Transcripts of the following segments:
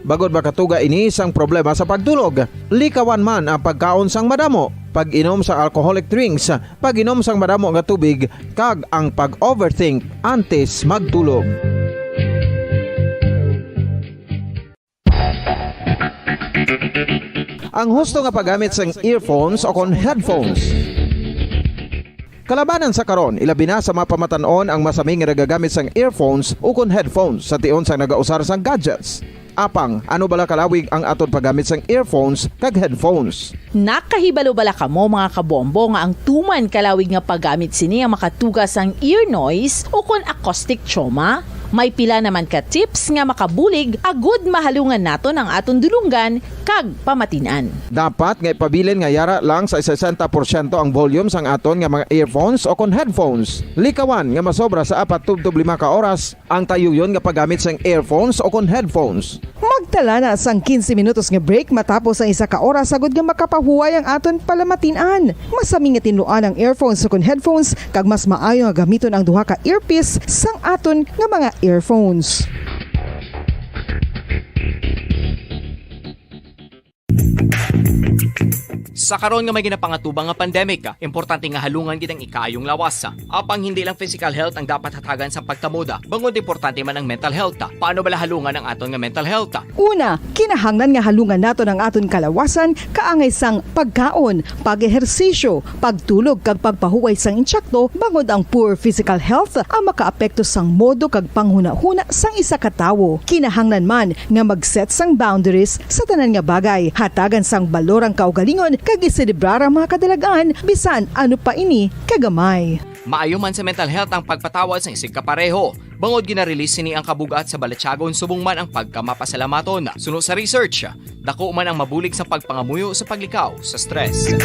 bagod makatuga ini sang problema sa pagtulog. Likawan man ang pagkaon sang madamo, pag-inom sa alcoholic drinks, pag-inom sang madamo nga tubig, kag ang pag-overthink antes magtulog. Ang husto nga paggamit sang earphones o kon headphones. Kalabanan sa karon, ilabi na sa mapamatanon ang masami nga nagagamit sang earphones o kon headphones sa tion sang nagausar sang gadgets. Apang, ano bala kalawig ang aton paggamit sang earphones kag headphones? Nakahibalo bala kamo mga kabombo nga ang tuman kalawig nga paggamit sini ang makatugas sang ear noise o kon acoustic trauma? May pila naman ka tips nga makabulig agud mahalungan naton ang aton dulunggan kag pamatinan. Dapat nga ipabilin nga yara lang sa 60% ang volume sang aton nga mga earphones o kon headphones. Likawan nga masobra sa 4 to 5 ka oras ang tayuyon nga paggamit sang earphones o kon headphones. Magtala na sang 15 minutos nga break matapos ang 1 ka oras sagod nga makapahuway ang aton palamatinan. Masami nga tinluan ang earphones o kon headphones kag mas maayo nga gamiton ang duha ka earpiece sang aton nga mga earphones. Sa karon nga may ginapangatubang nga pandemic, importante nga halungan kitang ikaayong lawas. Apang hindi lang physical health ang dapat hatagan sa pagtamuda, bangod importante man ang mental health. Paano bala halungan ang aton nga mental health? Una, kinahanglan nga halungan naton ang aton kalawasan kaangay sang pagkaon, pag-ehersisyo, pagtulog kag pagpahuway sang insyakto bangod ang poor physical health ang makaapekto sang modo kag panghuna-huna sang isa ka tawo. Kinahanglan man nga mag-set sang boundaries sa tanan nga bagay, hatagan sang balorang kaugalingon kag iselebrar ang mga kadalagaan bisan ano pa ini kagamay. Maayo man sa mental health ang pagpatawad sa isig kapareho. Bangod ginarelease sini ang kabugat sa Balatsyagon subong man ang pagkamapasalamaton. Sunod sa research, dako man ang mabulig sa pagpangamuyo sa paglikaw sa stress.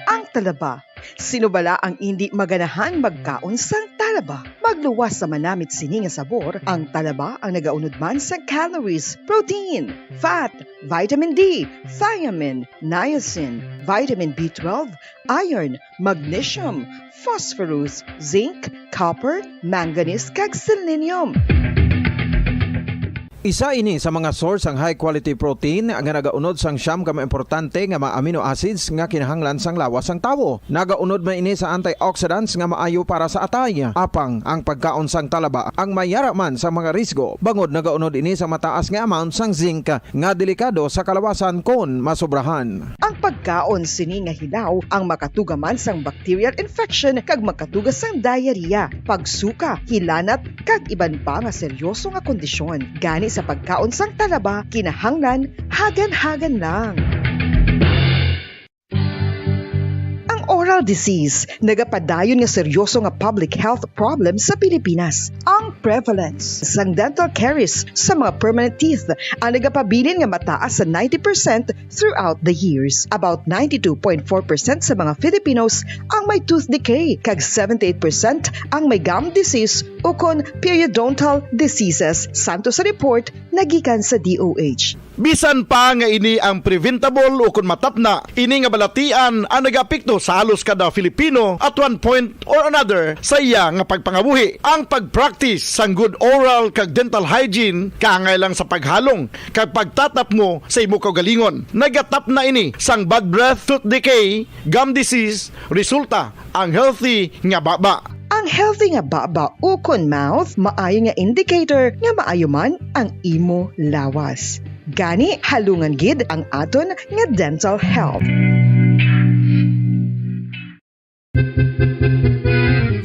Ang talaba. Sino bala ang hindi maganahan magkaon sang talaba? Magluwas sa manamit sini nga sabor, ang talaba ang nagaunod man sa calories, protein, fat, vitamin D, thiamine, niacin, vitamin B12, iron, magnesium, phosphorus, zinc, copper, manganese kag selenium. Isa ini sa mga source ang high quality protein nga nagaunod sang siyam ka importante nga mga amino acids nga kinahanglan sang lawas sang tawo. Nagaunod man ini sa antioxidants nga maayo para sa atay. Apang ang pagkaon sang talaba ang mayara man sa mga risgo. Bangod nagaunod ini sa mataas nga amount sang zinc nga delikado sa kalawasan kon masobrahan. Ang pagkaon sini nga hilaw ang makatugaman sang bacterial infection kag makatugas sang diarrhea, pagsuka, hilanat kag iban pa nga seryoso nga kondisyon. Gani sa pagkaon sang talaba, kinahanglan hagan-hagan lang. Oral disease, nagapadayon nga seryoso nga public health problem sa Pilipinas. Ang prevalence sang dental caries sa mga permanent teeth ang nagapabilin nga mataas sa 90% throughout the years. About 92.4% sa mga Filipinos ang may tooth decay, kag 78% ang may gum disease o kon periodontal diseases, santo sa report nagikan sa DOH. Bisan pa nga ini ang preventable o kung matapna, ini nga balatian ang nagapikto sa halos kada Filipino at one point or another sa iya nga pagpangabuhi. Ang pag-practice sang good oral kag dental hygiene kaangay lang sa paghalong kag pagtatap mo sa imo kaugalingon. Nagatap na ini sang bad breath, tooth decay, gum disease, resulta ang healthy nga baba. Ang healthy nga baba o kon mouth, maayo nga indicator nga maayo man ang imo lawas. Gani halungan gid ang aton nga dental health.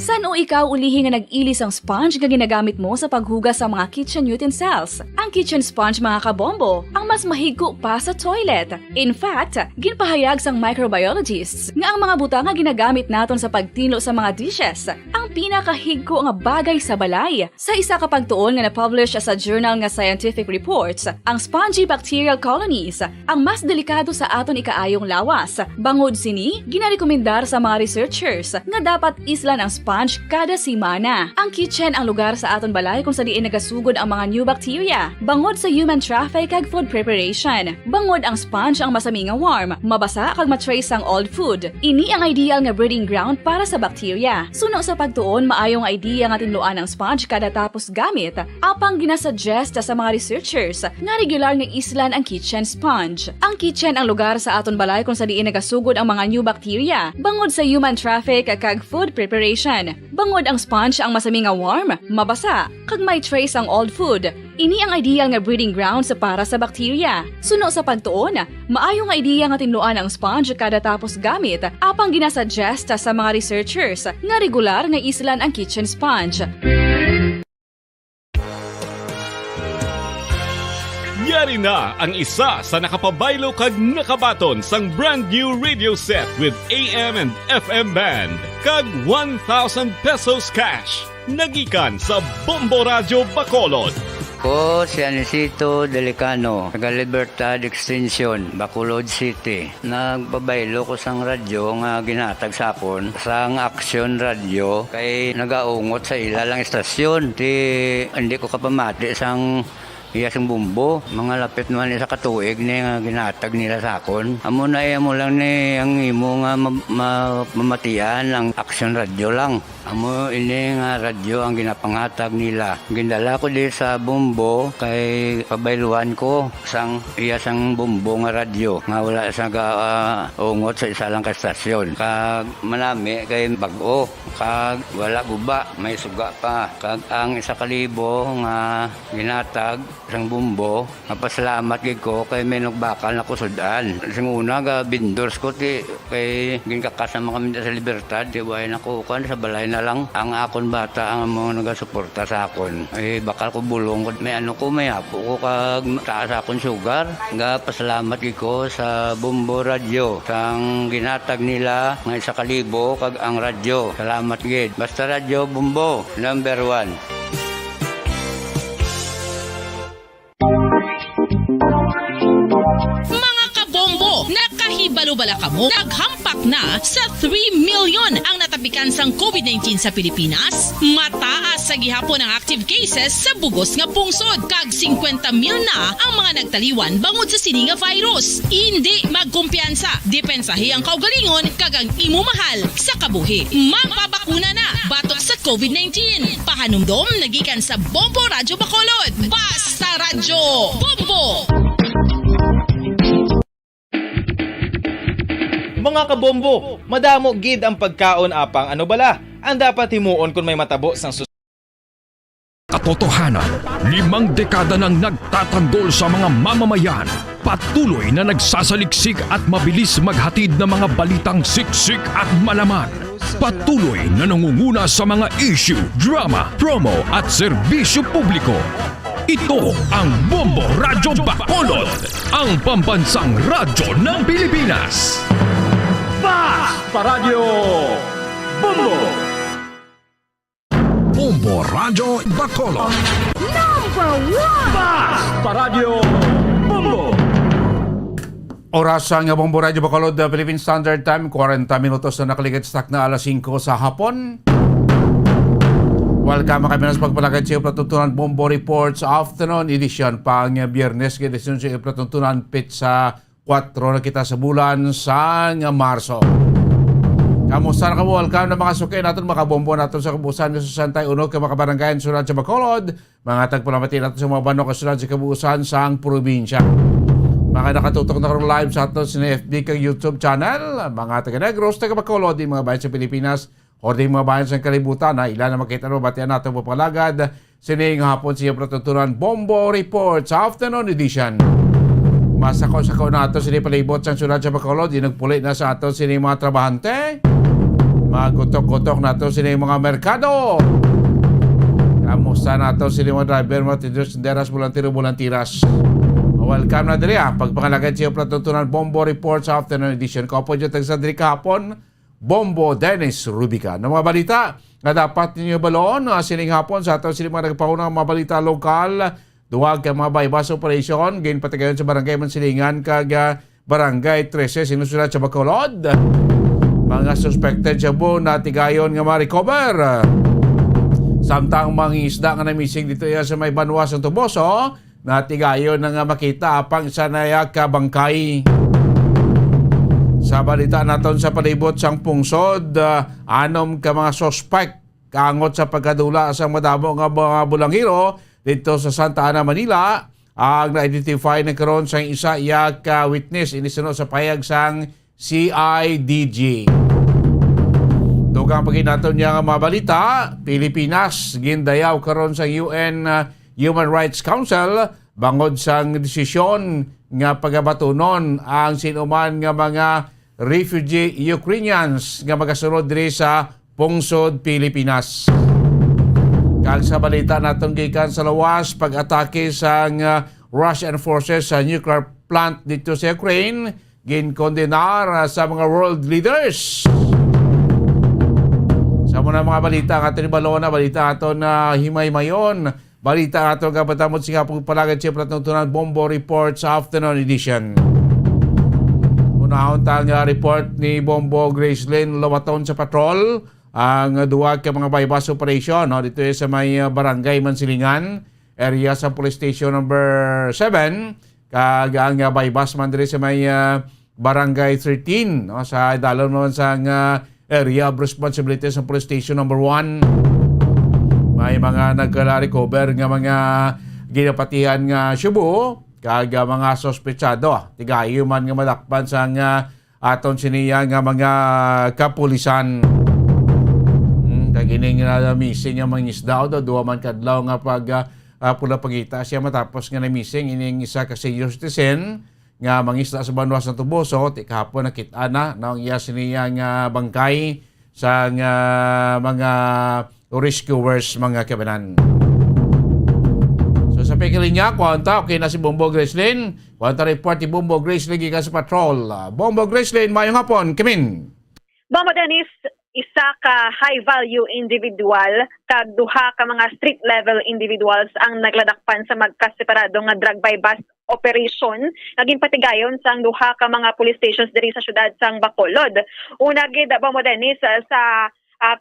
San o ikaw ulihi nga nag-ilis ang sponge nga ginagamit mo sa paghugas sa mga kitchen utensils? Ang kitchen sponge mga kabombo, ang mas mahigko pa sa toilet. In fact, ginpahayag sang microbiologists nga ang mga butang nga ginagamit naton sa pagtinlo sa mga dishes ang pinakahigko nga bagay sa balay. Sa isa ka pagtuon nga na-publish sa journal nga Scientific Reports, ang spongy bacterial colonies ang mas delikado sa aton ikaayong lawas. Bangod sini, ginarekomendar sa mga researchers nga dapat islan ang sponge kada simana. Ang kitchen ang lugar sa aton balay kung sa diin nagasugod ang mga new bacteria. Bangod sa human traffic kag food preparation. Bangod ang sponge ang masami nga warm, mabasa kag matrace ang old food. Ini ang ideal nga breeding ground para sa bacteria. Suno sa pagtuon pagtuon maayong idea nga tinluan ang sponge kada tapos gamit, apang ginasuggest sa mga researchers nga regular nga islan ang kitchen sponge. Ang kitchen ang lugar sa aton balay kung sa diin nagasugod ang mga new bacteria, bangod sa human traffic kag food preparation. Bangod ang sponge ang masami nga warm, mabasa, kag may trace ang old food. Ini ang ideal nga breeding grounds para sa bakterya. Suno sa pagtuon, maayo nga idea nga tinluan ang sponge kada tapos gamit, apang ginasuggest sa mga researchers nga regular nga islan ang kitchen sponge. Yari na ang isa sa nakapabaylo kag nakabaton sang brand new radio set with AM and FM band kag 1,000 pesos cash. Nagikan sa Bombo Radio Bacolod. Ko si Anisito Delicano, taga Libertad Extension, Bacolod City. Nagbabaylo ko sang radyo nga ginatag sapon sang Action Radio kay nagaungot sa ilalang estasyon. Hindi ko kapamati sang iyasang bumbo, mga lapit naman sa katuig ni nga ginatag nila sa akon. Amo na mo lang ni ang imo nga mamatian ang Action Radio lang. Amo ini nga radyo ang ginapangatag nila. Gindala ko di sa bumbo kay pabayluan ko sang iyasang bumbo nga radyo nga wala sa ungot sa isa lang ka estasyon. Kag manami kay bag-o, kag wala guba, may suga pa. Kag ang 1,000 nga ginatag sang bumbo, napasalamat gid ko kay may nagbakal na kusudan. Sing una ga vendors ko ti kay ginkakasama kami sa Libertad, di way nakukuan sa balay na lang ang akon bata ang mga nagasuporta sa akon. Ay bakal ko bulong may ano ko may apo ko kag taas akon sugar. Ga pasalamat gid ko sa Bombo Radio sang ginatag nila nga 1,000 kag ang radyo. Salamat gid. Basta Radio Bombo number 1. Mga kabombo, nakahibalo bala kamo? Naghampak na sa 3 million ang natapikan sang COVID-19 sa Pilipinas. Mataas sa gihapon ang active cases sa bugos nga pungsod. Kag 50 mil na ang mga nagtaliwan bangod sa sini nga virus. Hindi magkumpiyansa. Depensahi ang kaugalingon kag ang imo mahal sa kabuhi. Magpabakuna na batok sa COVID-19. Pahanumdom nagikan sa Bombo Radio Bacolod. Basta Radyo Bombo! Mga kabombo, madamo gid ang pagkaon apang ano bala. Ang dapat himuon kung may matabo sang Katotohanan, 5 dekada nang nagtatanggol sa mga mamamayan. Patuloy na nagsasaliksik at mabilis maghatid ng mga balitang siksik at malaman. Patuloy na nangunguna sa mga issue, drama, promo at serbisyo publiko. Ito ang Bombo Radyo Bacolod, ang pambansang radyo ng Pilipinas. Paradyo Bombo! Bombo Radyo Bacolod. Paradyo Bombo! Oras ang Bombo Radyo Bacolod, Philippine Standard Time, 40 minutos na nakalikat sa na alas 5 sa hapon. Welcome kami na sa pagpalagay sa Patutunan Bombo Reports Afternoon Edition pang Biyernes, edisyon sa Patutunan Pizza 4 na kita sa bulan sa Marso. Kamusta na kamo? Welcome na mga sukay natin, mga bombo natin sa kabuusan sa Santay Uno, ka mga barangay sunod sa Bacolod, mga tagpalamati natin sa mga banok kasunod sa kabuusan sa ang probinsya. Mga nakatutok na karong live sa atin sa FB kag YouTube channel, mga taga-Negros, taga-Bacolod, di mga bayan sa Pilipinas, o di mga bayan sa kalibutan, na ilan na makita mo, batian natin po palagad, sining hapon siya Patutunan Bombo Reports Afternoon Edition. Masakaw-sakaw na ato sini palibot sa sunod sa Bacolod, inagpuli na sa ato sini mga trabahante, magutok-gutok na ito sila mga merkado. Kamusta na ito sila mga driver, mga tinderas, bulantiras. Welcome na diri pagpangalagay siya Patutunan Bombo Reports Afternoon Edition. Kaupo dyan tagsa diri kahapon, Bombo Dennis Rubica. Na mga balita na dapat ninyo baloon, sining hapon sa ito sila mga nagpaunang mga balita lokal, duwag ka mga bypass operation, gain patagayon sa barangay Mansilingan, kag barangay 13, sinusunod sa Bacolod. Mga suspected siya po na tigayon nga ma-recover. Samtang mga isda nga na-missing dito sa may Banwas ng Tuboso, na tigayon na nga makita apang isa na kabangkay. Sa balita naton sa palibot sang pungsod, anom ka mga suspect kaangot sa pagkadula sa madamo nga mga bulanghero dito sa Santa Ana, Manila. Ang na-identify na karon sa isa yak witness inisunod sa payag sang CIDG. Dugang paginaton niya nga mga balita, Pilipinas gindayaw karon sa UN Human Rights Council bangod sang desisyon nga pagabatunon ang sinuman nga mga refugee Ukrainians nga magasunod diri sa pungsod Pilipinas. Kag sa balita natong gikan sa lawas pag-atake sa Russian forces sa nuclear plant dito sa Ukraine, ginkondenar sa mga world leaders. Sa muna mga balita ang aton ibalona, balita aton na himay-mayon, balita aton kapatamot siya pagpalagad siya platuntunan Bombo Report sa afternoon edition. Unahon tang report ni Bombo Gracelyn Lawaton sa patrol ang duwa ka mga bypass operation dito sa may barangay Mansilingan, area sa police station number 7, kag ang bypass man diri sa may barangay 13 sa dalon naman sa area of responsibility sa police station number 1. May mga nagla-recover nga mga ginapatihan nga syubo kag mga sospechado. Tigayo man nga madakpan sa aton siniya nga mga kapulisan. Kag ining missing nga mga isda do duwa man kadlaw nga pag pula pagita siya matapos nga na missing ining isa ka senior citizen nga mangisda sa Banwas ng Tuboso, kahapon nakita na ang iya siniya nga bangkay sa mga rescuers mga kabanan. So sa pekili niya, kwanta, okay na si Bombo Gracelyn. Kwanta report ni Bombo Gracelyn gikan sa patrol. Bombo Gracelyn, mayong hapon, Kimin. Bombo Dennis, isa ka high-value individual kag duha ka mga street-level individuals ang nagladakpan sa magkaseparado nga drug by-bust operation naging patigayon sang duha ka mga police stations diri sa syudad sang Bacolod. Una gid Bombo Dennis sa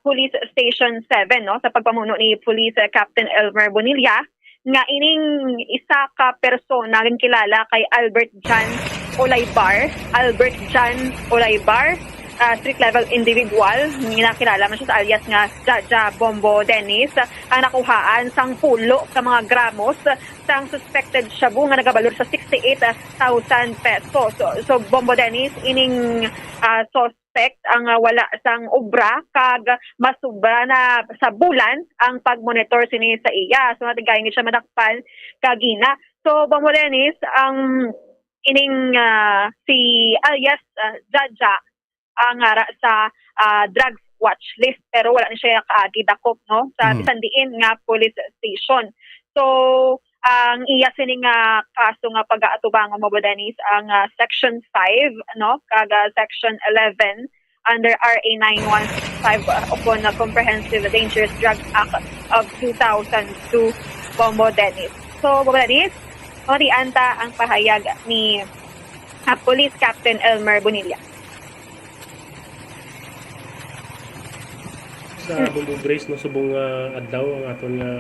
Police Station 7 sa pagpamuno ni Police Captain Elmer Bonilla nga ining isa ka persona rin kilala kay Albert Jan Olaybar, street level individual, nakilala man siya sa alias nga Jaja Bombo Dennis, ang nakuhaan sang 10 ka mga gramos sang suspected shabu nga nagabalor sa 68,000 pesos. So Bombo Dennis ining suspect ang wala sang obra kag masubra na sa bulan ang pagmonitor sini sa iya. So natigay ni siya madakpan kagina. So Bombo Dennis ang ining si alias Jaja ang sa drugs watch list pero wala na siya gidakop sa bisan diin nga police station. So ang iya sining kaso nga pag-aatubang Bombo Dennis ang section 5 kag section 11 under RA 9165 upon a Comprehensive Dangerous Drugs Act of 2002 Bombo Dennis. So Bombo Dennis, anta ang pahayag ni Police Captain Elmer Bonilla. Sa Bombo Grace subong adlaw ang aton nga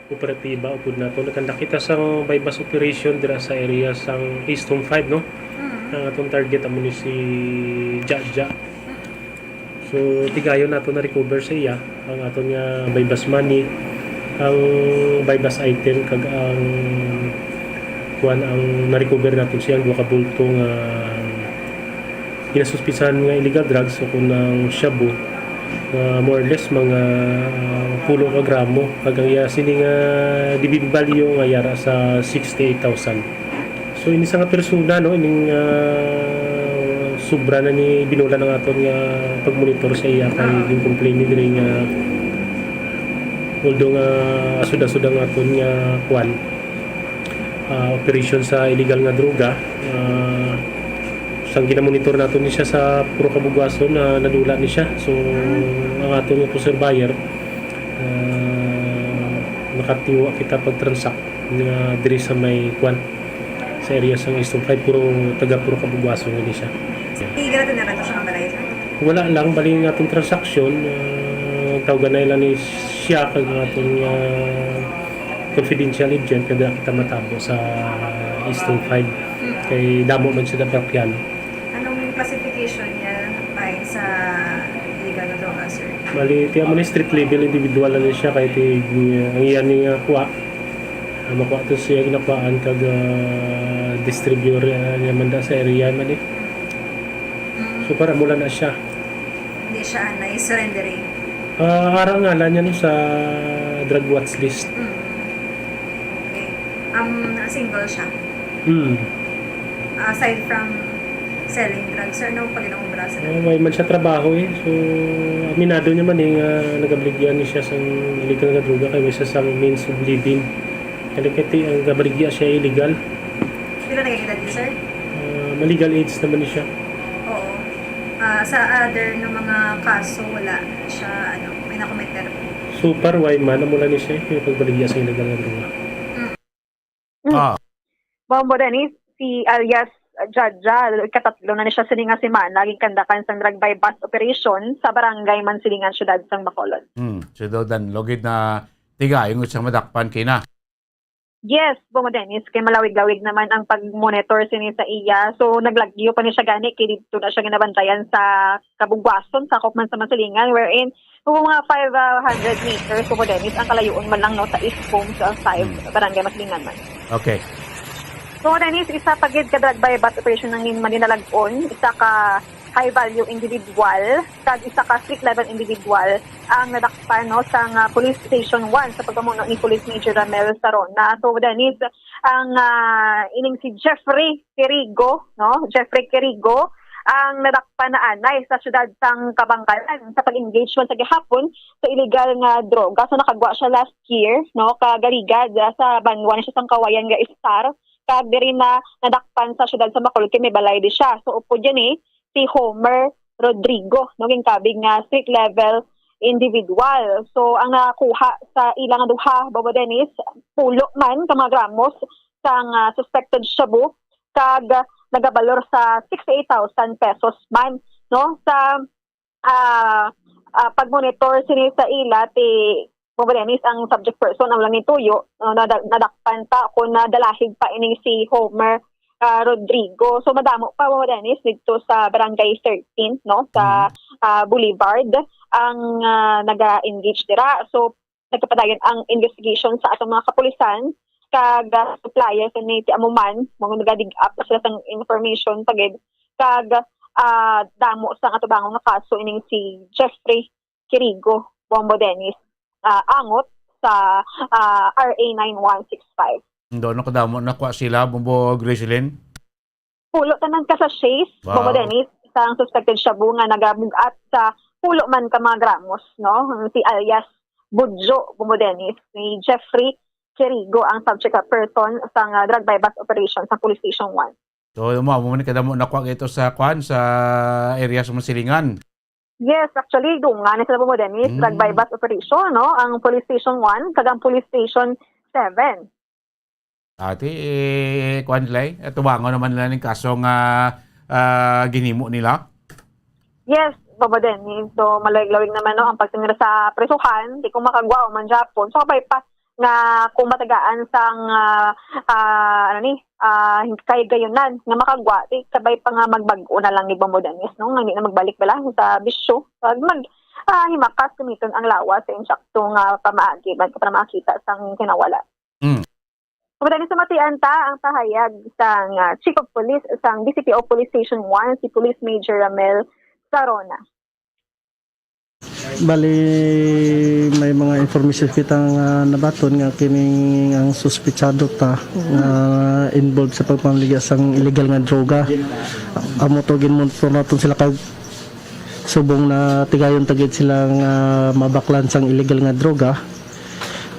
operatiba upod nato nakita sang bypass operation dira sa area sang Easton 5 ang atong target amo ni si Jaja. So tigayon nato na recover sa iya ang aton nga bypass money, ang bypass item kag ang na-recover natin siyang duha ka bulto nga inasuspisahan nga illegal drugs o kunang shabu. More or less mga 10 ka gramo kag ang sining dividend value nga yara sa 68,000. So ini sa nga persona ining sobra na ni binula ng aton nga pagmonitor sa iya kay yung complaint ni diri nga although nga asud-asud ang aton nga operation sa illegal nga droga, sang ginamonitor nato ni siya sa puro kabugwason na nadula ni siya. So ang ato nga surveyor nakatiwa kita pag-transact nga diri sa may sa area sa Eastern 5 puro puro kabugwason ni siya. Igala na ba siya balay? Wala lang bali nga atong transaction tawagan na lang ni siya kag atong confidential agent kada kita matabo sa Eastern 5 kay damo man siya dapat yan. Classification niya ay sa illegal na droga, sir? Bali, tiyan mo ni street level individual na siya kahit ang iyan niya kuha. Makuha to siya ginakuhaan kag distributor niya man sa area man eh. So para mula na siya. Hindi siya na-surrendering. Arang ngalan niya no, sa drug watch list. Okay. Single siya. Aside from selling drugs, sir, no pag inaubra sa May man siya trabaho eh. So, aminado niya man eh, nagabligyan niya siya sa illegal na droga kaya may sa means of living. Kaya ang gabaligya siya illegal. Pila nagkakita din, sir? Malegal age naman niya siya. Oo. Sa other ng mga kaso, wala siya, may nakomiter. Super why man, namula niya siya yung pagbaligya sa illegal na droga. Bombo Dennis, si alias Jaja, katatlo na siya silingan si Man, naging kandakan sa drug by bus operation sa barangay Mansilingan, syudad sang Bacolod. So daw dan logid na tiga yung siyang madakpan kina. Yes, Bombo Dennis, kay malawig-lawig naman ang pag-monitor sini sa iya. So naglagyo pa ni siya gani, kay dito na siya ginabantayan sa Kabugwason, sakop man sa Mansilingan, wherein kung mga 500 meters, Bombo Dennis, ang kalayuan man lang no, sa East Home sa 5 barangay Mansilingan man. Okay. So, Dennis, isa pagid ka drug by bus operation ng Manilalagon, isa ka high-value individual, kag isa ka street-level individual ang nadakpan no, sa Police Station 1 sa pagpamuno ni Police Major Ramel Sarona. So, Dennis, ang ining si Jeffrey Quirigo, no? Jeffrey Quirigo, ang nadakpan na anay sa syudad sang Kabangkalan sa pag-engagement sa gihapon sa illegal nga droga. So, nakagwa siya last year, no? Kagarigad sa banwa siya sang Kawayan nga Star. Kag diri na nadakpan sa syudad sa Bacolod kay may balay di siya. So upo diyan si Homer Rodrigo, naging kabig nga street level individual. So ang nakuha sa ilang duha, Bobo Dennis, pulo man ka mga gramos sang suspected shabu kag nagabalor sa 68,000 pesos man, no? Sa pag-monitor sini sa ila ti Bobo Dennis, ang subject person ang lang nituyo, nadakpan pa kung nadalahig pa ini si Homer Rodrigo. So madamo pa, Bobo Dennis, dito sa Barangay 13, no, sa Boulevard, ang naga-engage dira. So nagpapadayon ang investigation sa atong mga kapulisan, kag suppliers ni ti amuman, mga nagadig up sila sang information pagid, kag damo sang atubangong nga kaso ining si Jeffrey Quirigo, Bombo Dennis, angot sa RA 9165. Doon ako damo nakuha sila, Bombo Griselin? Pulo tanan ka sa Chase, Wow. Bombo Dennis, isang suspected shabu nga nagabugat sa pulo man ka mga gramos, no? Si alias Budjo, Bombo Dennis, ni Jeffrey Quirigo ang subject person sa drug by bus operation sa Police Station 1. So, mo kadamo nakuha ito sa sa area sa Mansilingan. Yes, actually, doon nga na sila Bombo Dennis, drug by bus operation, no? Ang Police Station 1, kagang Police Station 7. Ati, kuhan nila tubango naman nila ng kaso nga ginimo nila. Yes, Bombo Dennis. So, malayag-lawig naman, no? Ang pagsinira sa presuhan, di kung makagwa o man Japon. So, kapay pa nga kung matagaan sang kay gayunan nga makagwa, di kabay pa nga magbago na lang ni Bombo Dennis, no? Nga hindi na magbalik bala sa bisyo. Himakas kumiton ang lawas sa insaktong pamaagi bago para makita sang kinawala. Bombo Dennis, sumatian ta ang pahayag sang Chief of Police sang DCPO Police Station 1, si Police Major Ramel Sarona. Bali may mga information kita nga nabaton nga kining ang suspitsado ta nga involved sa pagpamaligas sang illegal nga droga. Amo to ginmontor naton sila kag subong na tigayon tagid sila nga mabaklan sang illegal nga droga.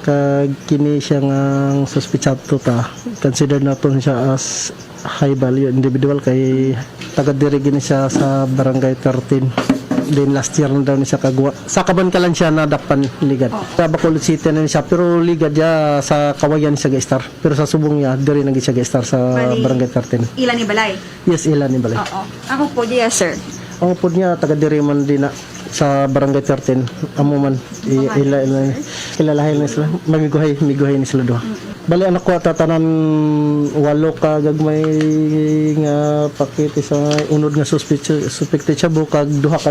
Kag kini siya nga suspitsado ta, consider naton siya as high value individual kay taga diri gini siya sa Barangay 13. Then last year na daw ni siya kagwa. Sa Kabangkalan siya nadakpan ligad. Sa Bacolod City na siya pero ligad ya sa Kawayan siya ga-star. Pero sa subong niya diri nagi siya ga-star sa Barangay 13. Ilan ni Balay? Yes, ilan ni Balay. Oo. Ako po diya, sir. Ang po niya taga diri man din na sa Barangay 13. Amo man kilalahin na sila. Miguhay ni sila do. Bali anak ko tatanan 8 ka gagmay nga pakete sa unod nga suspected siya kag duha ka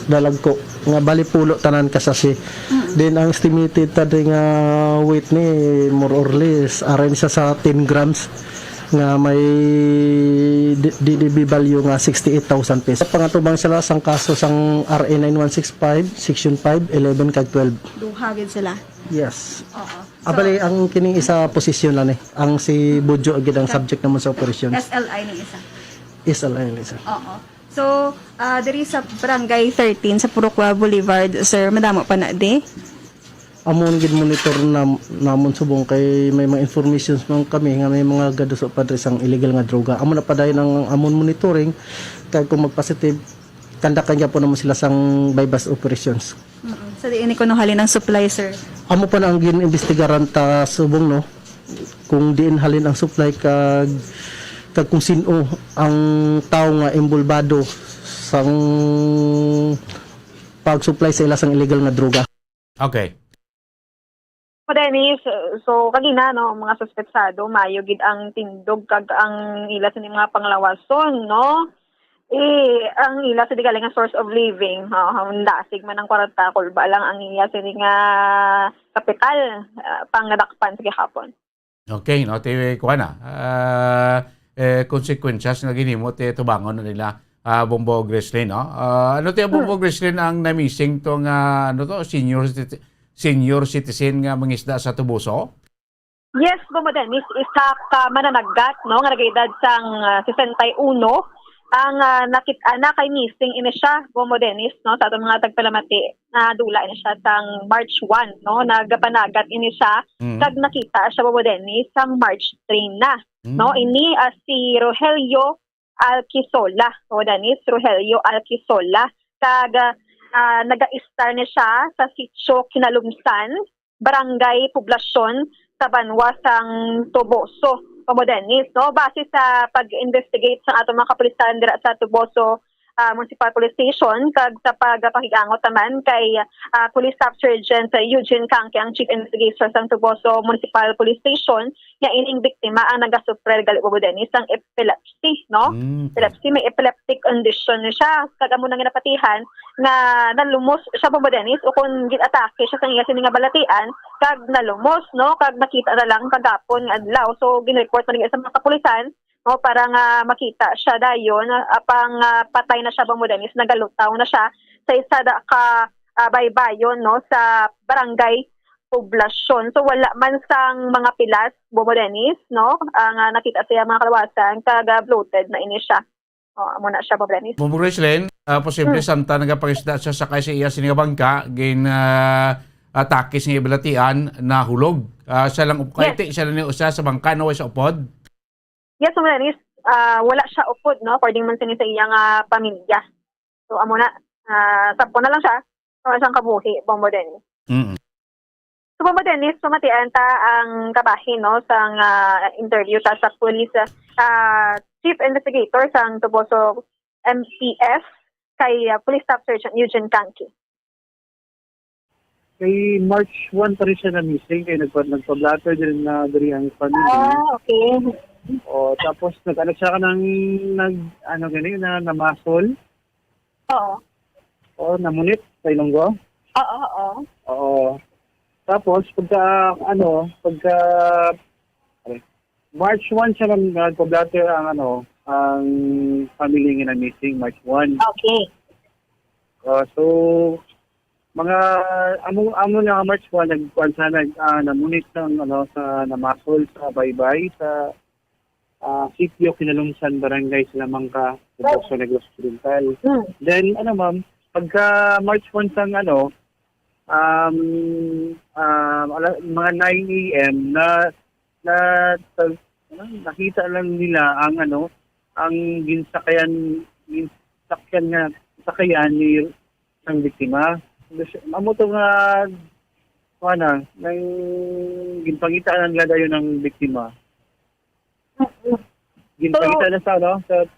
dalag ko nga bali pulo tanan kasasi. Then ang estimated tadi nga weight ni more or less aron siya sa 10 grams nga may DDB value nga 68,000 pesos. Pangatubang sila sang kaso sang RA 9165 section 5 11 kag 12. Duha gid sila. Yes. Oo. Abali ang kining isa posisyon lang ang si Budjo agad ang subject naman sa operations. SLI ni isa. SLI ang isa. Oo. So, diri sa Barangay 13 sa Purokwa Boulevard, sir, madamo pa na di? Amon gid monitor namon subong kay may mga informations man kami nga may mga gaduso padre sang illegal nga droga. Amon na padayon ang amon monitoring kay kung magpositive kandakan niya po naman sila sang bypass operations. Sa diin ko halin ang supply, sir. Amo pa na ang gin-investigaran ta subong no kung diin halin ang supply kag kung sino ang tao nga imbulbado sang pag-supply sa ila sang illegal nga droga. Okay. Dennis, so kagina no mga suspetsado mayo gid ang tindog kag ang ila sa mga panglawason no. Ang ila sa di galing nga source of living, dasig man ang kwarta kulba lang ang iya sa nga kapital pangadakpan sa gihapon. Okay, no, kuha na. Consequences na ginimot, tubangon na nila Bombo Grislin, no? Ano tayo Bombo Grislin ang na-missing tong senior citizen nga mangisda sa Tubuso? Yes, Bombo Dennis, isa ka mananagat, no, nga nag-edad sang 61, ang nakita kay missing ini siya Bombo Dennis no sa atong mga tagpalamati na dula ini siya sang March 1 no nagapanagat ini siya kag nakita siya Bombo Dennis sang March 3 na no ini si Rogelio Alquisola Bombo Dennis Rogelio Alquisola kag naga-star ni siya sa sitio Kinalumsan Barangay Poblasyon sa Banwa sang Tuboso Bombo Dennis, no? Base sa pag-investigate sa atong mga kapulisan dira sa Tuboso Municipal Police Station kag sa pagpahigangot naman kay Police Staff Sergeant Eugene Canque ang Chief Investigator sa Tuboso Municipal Police Station nga ining biktima ang nagasufrer gali Bombo Dennis ang epilepsy, no? Epilepsy, may epileptic condition siya kag amo nang ginapatihan nga nalumos siya Bombo Dennis o kung gid-atake siya sa iya sining balatian kag nalumos, no? Kag nakita na lang kagapon nga adlaw so ginreport na sa mga kapulisan no para nga makita siya dayon apang patay na siya Bombo Dennis nagalutaw na siya sa isa ka baybayon no sa Barangay Poblasyon. So wala man sang mga pilas Bombo Dennis no ang nakita siya mga kalawasan kag bloated na ini siya. Amo na siya Bombo Dennis. Bombo Grislin, posible samta nagapangisda siya sa kay sa iya sining bangka gin atakis nga ibalatian na hulog. Siya lang upkaiti siya lang usa sa bangka no sa upod. Yes, Bombo Dennis, wala siya upod, no? According man sa iyang pamilya. So, amo na, sabko na lang siya. Wala siyang kabuhi, Bombo Dennis. So, Bombo Dennis, sumatian ta ang kabahin, no? Sa interview ta sa police chief investigator sa Tuboso MPS kay Police Staff Sergeant Eugene Canque. Kay March 1 pa rin siya na missing, kaya nagpa-blatter din na dari ang family. Okay. Tapos nag-anak siya ka ng na muscle. Oo. Namunit sa Ilonggo. Oo. Tapos pagka March 1 siya nagpa-blatter ang family nga na missing March 1. Okay. So mga amo na March 1 nagkuan sa namunit ng sa namasol sa baybay sa sitio Kinalumsan Barangay Salamangka, Tuboso Negros Occidental. Then ma'am, pagka March 1 sang mga 9 AM na nakita lang nila ang ginsakyan ni isang biktima. Amo to nga nang ginpangitaan nila dayon ng biktima. Ginpangita na sa dagat.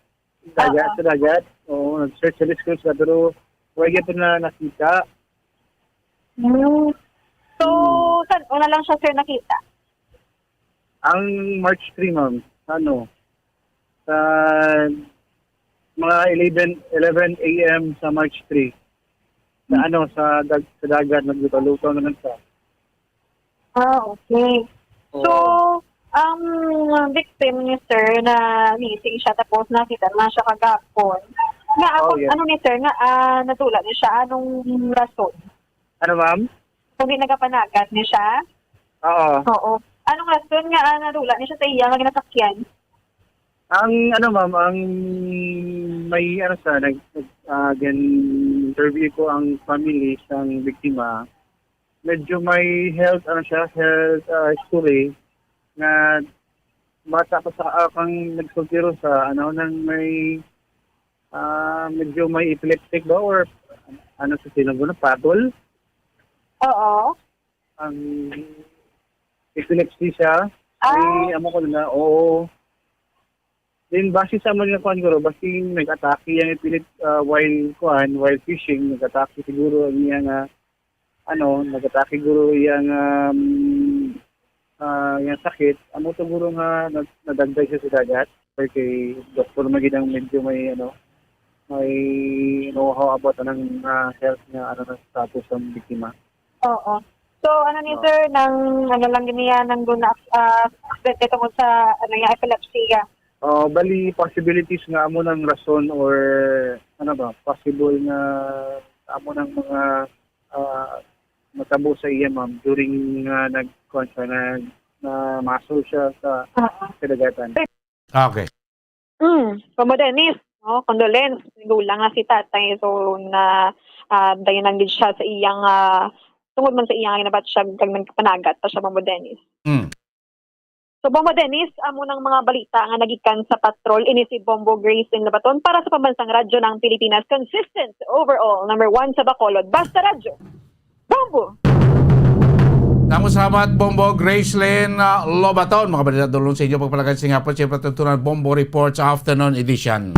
Oo, nag-search sa discourse na pero wala pa na nakita. So, saan una lang siya sir nakita? Ang March 3, ma'am, sa mga 11 a.m. sa March 3. Sa dagat, nagluto-luto naman siya. Okay. So, ang victim ni sir na meeting siya tapos nakita na siya kagapon. Nga ako, yes. ni sir, natulad niya siya, anong rason? Ano, ma'am? Kung di nagapanagat niya siya? Oo. Anong rason nga natulad niya siya sa iya nga ginasakyan? Ma'am, may interview ko ang family ng biktima. Medyo may health history na bata pa sa akang nagsultiro sa may medyo may epileptic ba or sa sinago na patol. Oo. Ang epilepsy siya. Ay, oo. Then base sa mga siguro, base nag-atake yung while fishing, nag-atake siguro yung nag-atake siguro yung sakit. Amo siguro nga nadagdag siya sa dagat. Kay doktor magidang medyo may know-how about ng health na status ng biktima. Oo. So, sir, lang niya nang doon na tungkol sa epilepsy. Bali, possibilities nga amo ng rason or possible na amo ng mga matabo sa iya, ma'am, during na masol siya sa kadagatan. Okay. Como Dennis, condolence. Gulang nga si tatay. So, dayon lang din siya sa iyang, tungod man sa iyang ginabat siya, kag panagat pa siya, Bombo Dennis. So, Bombo Dennis, amo ng mga balita nga nagikan sa patrol, ini si Bombo Grace in Labaton para sa pambansang radyo ng Pilipinas. Consistent, overall, number 1 sa Bacolod. Basta radyo. Bombo! Salamat, Bombo Gracelyn Lobaton. Mga balita dulong sa inyo pagpalagan sa nga po siyempre tutunan Bombo Reports Afternoon Edition.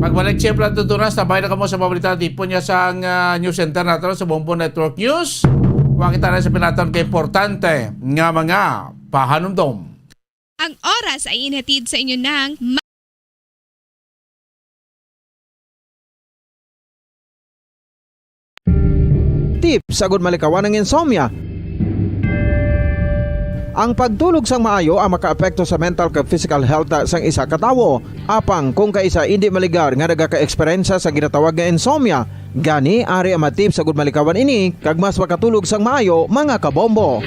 Pagbalik siyempre tutunan, sabay na kamo sa pabalita tipo niya sa News Center natin sa Bombo Network News. Kung kita na sa pinatan kay importante nga mga pahanumdom. Ang oras ay inhatid sa inyo ng Tip sagud malikawan ng insomnia. Ang pagtulog sang maayo ang makaapekto sa mental kag physical health sang isa ka tawo. Apang kung kaisa hindi maligar nga nagaka-eksperyensya sa ginatawag nga insomnia, gani ari ang matip sagud malikawan ini kag mas makatulog sang maayo mga kabombo.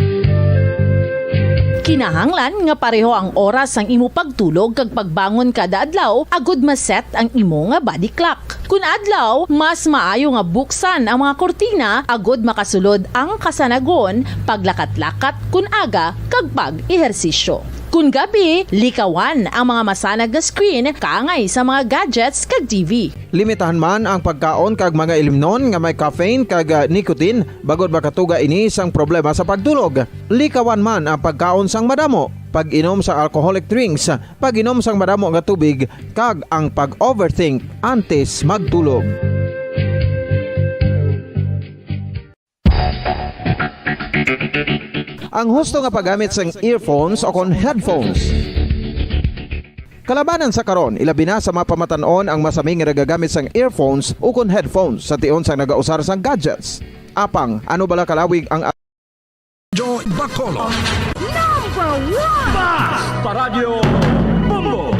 Kinahanglan nga pareho ang oras ang imo pagtulog kag pagbangon kada adlaw agud maset ang imo nga body clock. Kun adlaw, mas maayo nga buksan ang mga kortina agud makasulod ang kasanagon, paglakat-lakat kun aga kag pag-ehersisyo. Kun gabi, likawan ang mga masanag na screen kaangay sa mga gadgets kag TV. Limitahan man ang pagkaon kag mga ilimnon nga may caffeine kag nicotine bagod makatuga ini sang problema sa pagtulog. Likawan man ang pagkaon sang madamo, pag-inom sa alcoholic drinks, pag-inom sang madamo nga tubig kag ang pag-overthink antes magtulog. Ang husto nga paggamit sang earphones o kon headphones. Kalabanan sa karon, ilabi na sa mapamatanon ang masami nga nagagamit sang earphones o kon headphones sa tion sang nagausar sang gadgets. Apang, ano bala kalawig ang Joy Bacolod. Number 1! Paradyo Bombo.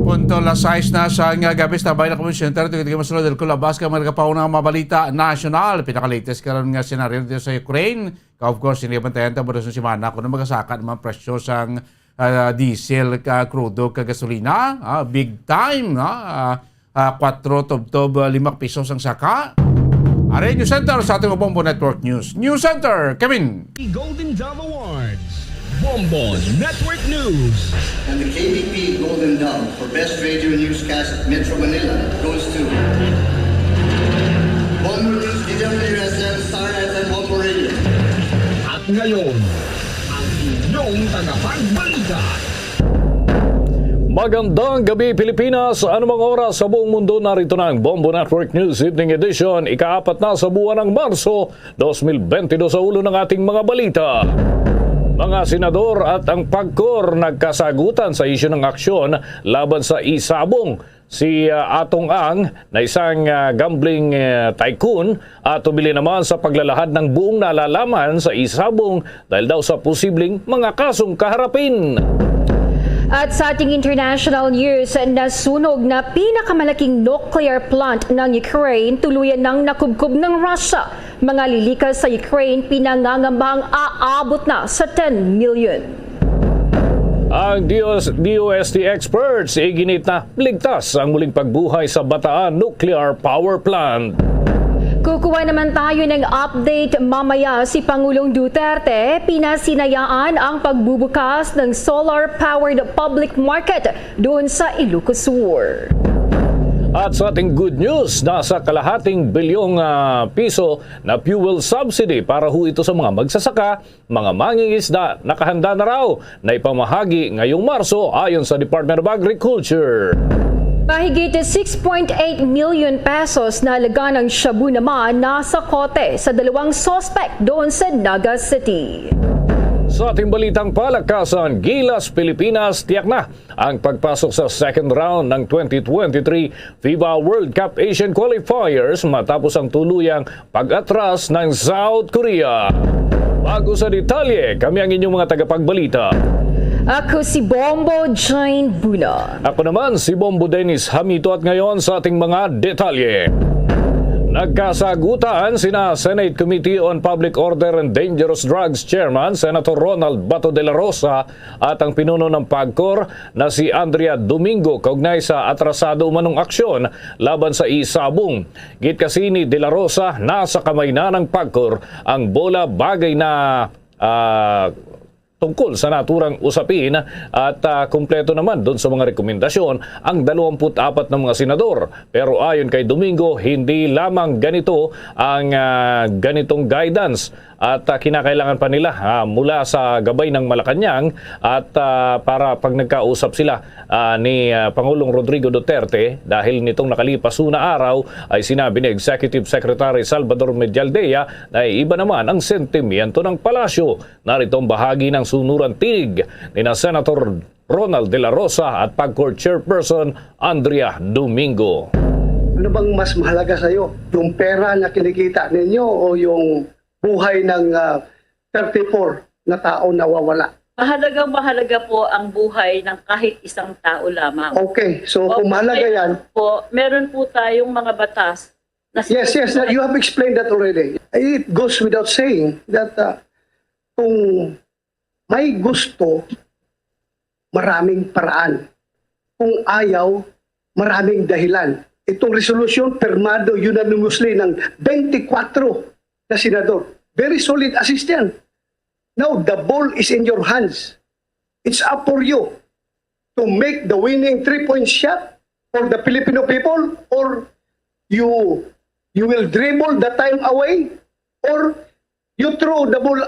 Punto las 6 na sa nga gabi sa Bayan ng Community Center. Ito kita masunod del kulabas ka mga kapaunang mabalita national. Pinaka-latest karon nga senaryo dito sa Ukraine. Of course, sinibantayan ta mo si Mana kung magasaka naman presyo sang diesel, crudo, gasolina. Big time. 4 tob 5 pesos ang saka. Are News Center sa ating Bombo Network News. News Center, Kevin. Golden Dome Awards. Bombo Network News. And the KBP Golden Dome for Best Radio Newscast at Metro Manila goes to Bombo News, DWSM, Star FM, Bombo Radio. At ngayon, ang inyong tagapagbalita. Magandang gabi Pilipinas, anumang oras sa buong mundo narito na ang Bombo Network News Evening Edition, ika-4 na sa buwan ng Marso 2022 sa ulo ng ating mga balita. Mga senador at ang PAGCOR nagkasagutan sa isyu ng aksyon laban sa isabong si Atong Ang na isang gambling tycoon at tumili naman sa paglalahad ng buong nalalaman sa isabong dahil daw sa posibleng mga kasong kaharapin. At sa ating international news, nasunog na pinakamalaking nuclear plant ng Ukraine tuluyan ng nakubkob ng Russia. Mga lilikas sa Ukraine pinangangambang aabot na sa 10 million. Ang DOST experts iginit na ligtas ang muling pagbuhay sa Bataan Nuclear Power Plant. Kukuha naman tayo ng update mamaya. Si Pangulong Duterte pinasinayaan ang pagbubukas ng solar-powered public market doon sa Ilocos Sur. At sa ating good news, nasa kalahating bilyong piso na fuel subsidy para ho ito sa mga magsasaka, mga mangingisda, nakahanda na raw na ipamahagi ngayong Marso ayon sa Department of Agriculture. Mahigit 6.8 million pesos na halaga ng shabu naman nasa kote sa dalawang sospek doon sa Naga City. Sa ating balitang palakasan, Gilas Pilipinas tiyak na ang pagpasok sa second round ng 2023 FIBA World Cup Asian Qualifiers matapos ang tuluyang pag-atras ng South Korea. Bago sa detalye, kami ang inyong mga tagapagbalita. Ako si Bombo Jane Buna. Ako naman si Bombo Dennis Hamito at ngayon sa ating mga detalye. Nagkasagutan sina Senate Committee on Public Order and Dangerous Drugs Chairman Senator Ronald Bato de la Rosa at ang pinuno ng PAGCOR na si Andrea Domingo kaugnay sa atrasado umanong aksyon laban sa isabong. Git kasi ni de la Rosa, nasa kamay na ng PAGCOR ang bola bagay na tungkol sa naturang usapin at kumpleto naman doon sa mga rekomendasyon ang 24 ng mga senador. Pero ayon kay Domingo, hindi lamang ganito ang ganitong guidance at kinakailangan pa nila mula sa gabay ng Malacanang at para pag nagkausap sila ni Pangulong Rodrigo Duterte dahil nitong nakalipas na araw ay sinabi ni Executive Secretary Salvador Medialdea na iba naman ang sentimiento ng palasyo. Narito ang bahagi ng sunuran tinig ni Senator Ronald de la Rosa at PAGCOR Chairperson Andrea Domingo. Ano bang mas mahalaga sa iyo? Yung pera na kinikita ninyo o yung buhay ng 34 na tao nawawala? Mahalaga po ang buhay ng kahit isang tao lamang. Okay, so kung mahalaga yan... Meron po tayong mga batas. Yes, you have explained that already. It goes without saying that kung may gusto, maraming paraan. Kung ayaw, maraming dahilan. Itong resolution, permado unanimously ng 24 na senador. Very solid assistant. Now, the ball is in your hands. It's up for you to make the winning 3-point shot for the Filipino people, or you will dribble the time away, or you throw the ball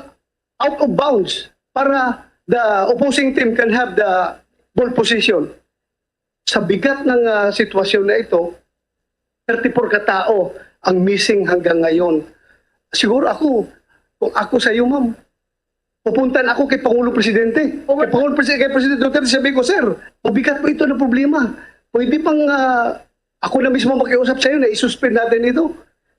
out of bounds para the opposing team can have the ball position. Sa bigat ng sitwasyon na ito, 34 katao ang missing hanggang ngayon. Siguro kung ako sa iyo, ma'am, pupuntan ako kay Pangulong Presidente. Kay Presidente Duterte, sabi ko, sir, mabigat po ito na problema. Pwede pang ako na mismo makiusap sa iyo na isuspend natin ito.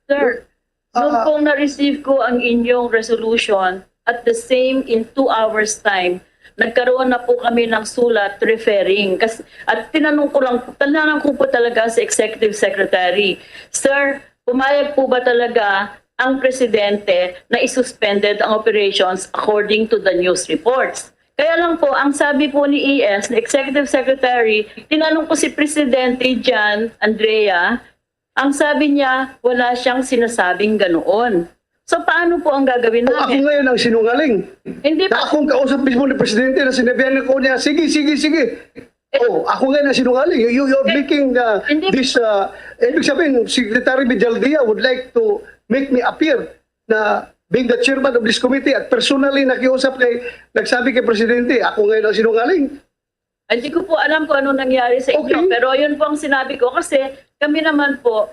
Sir, noon pong na-receive ko ang inyong resolution, at the same in 2 hours time, nagkaroon na po kami ng sulat referring. At tinanong ko po talaga sa Executive Secretary, Sir, pumayag po ba talaga ang Presidente na isuspended ang operations according to the news reports? Kaya lang po, ang sabi po ni ES, na Executive Secretary, tinanong ko si Presidente Jan Andrea, ang sabi niya, wala siyang sinasabing ganoon. So paano po ang gagawin namin? Ako ngayon ang sinungaling. Hindi po. Akong kausap mismo ni Presidente na sinabihan ko niya, sige. Ako ngayon ang sinungaling. You're making this, ibig sabihin, Secretary Medialdea would like to make me appear na being the chairman of this committee at personally nakiusap nagsabi kay Presidente, ako ngayon ang sinungaling. Hindi ko po alam kung ano nangyari sa inyo, pero yun po ang sinabi ko kasi kami naman po,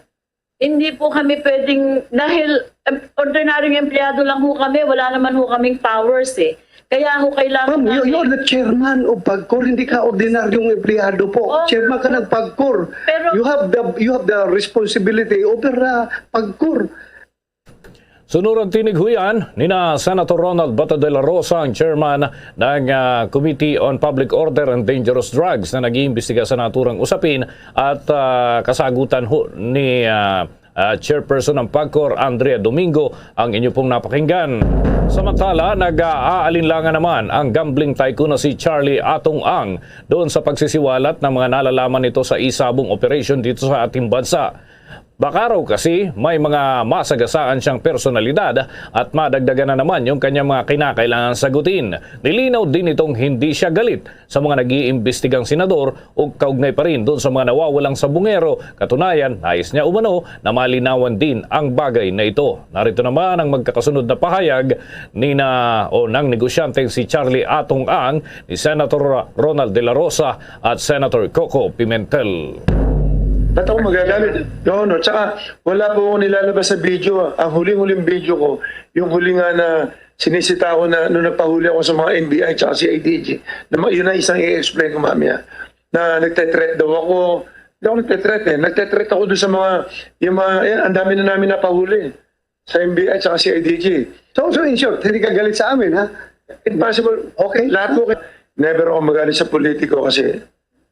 hindi po kami pwedeng, dahil ordinaryong empleyado lang ho kami, wala naman ho kaming powers eh. Kaya ho kailangan Ma'am, you're the chairman of PAGCOR, hindi ka ordinaryong empleyado po. Chairman ka ng PAGCOR. Pero- You have the responsibility over PAGCOR. Sunurang tinig ho yan ni na Senator Ronald Bato de la Rosa, ang chairman ng Committee on Public Order and Dangerous Drugs na nag-iimbestiga sa naturang usapin at kasagutan ho ni Chairperson ng PAGCOR, Andrea Domingo, ang inyo pong napakinggan. Samantala, nag-aalinlangan naman ang gambling tycoon na si Charlie Atong Ang doon sa pagsisiwalat ng mga nalalaman nito sa isabong operation dito sa ating bansa. Baka raw kasi may mga masagasaan siyang personalidad at madagdagan na naman yung kanyang mga kinakailangan sagutin. Nilinaw din itong hindi siya galit sa mga nag-iimbestigang senador o kaugnay pa rin doon sa mga nawawalang sabungero. Katunayan, nais niya umano na malinawan din ang bagay na ito. Narito naman ang magkakasunod na pahayag ng negosyanteng si Charlie Atong Ang, ni Senator Ronald De La Rosa at Senator Coco Pimentel. Ba't ako magagalit? No. Tsaka wala po akong nilalabas sa video. Ang huling-huling video ko, yung huli nga na sinisita ko na nung nagpahuli ako sa mga NBI tsaka CIDG. Yun na isang i-explain ko mamaya. Na nagtetret daw ako. Hindi ako nagtetret eh. Nagtetret ako doon sa mga, ang dami na namin napahuli. Sa NBI tsaka CIDG. So in short, hindi ka galit sa amin, ha? Impossible. Okay. Lahat po. Never ako magalit sa politiko kasi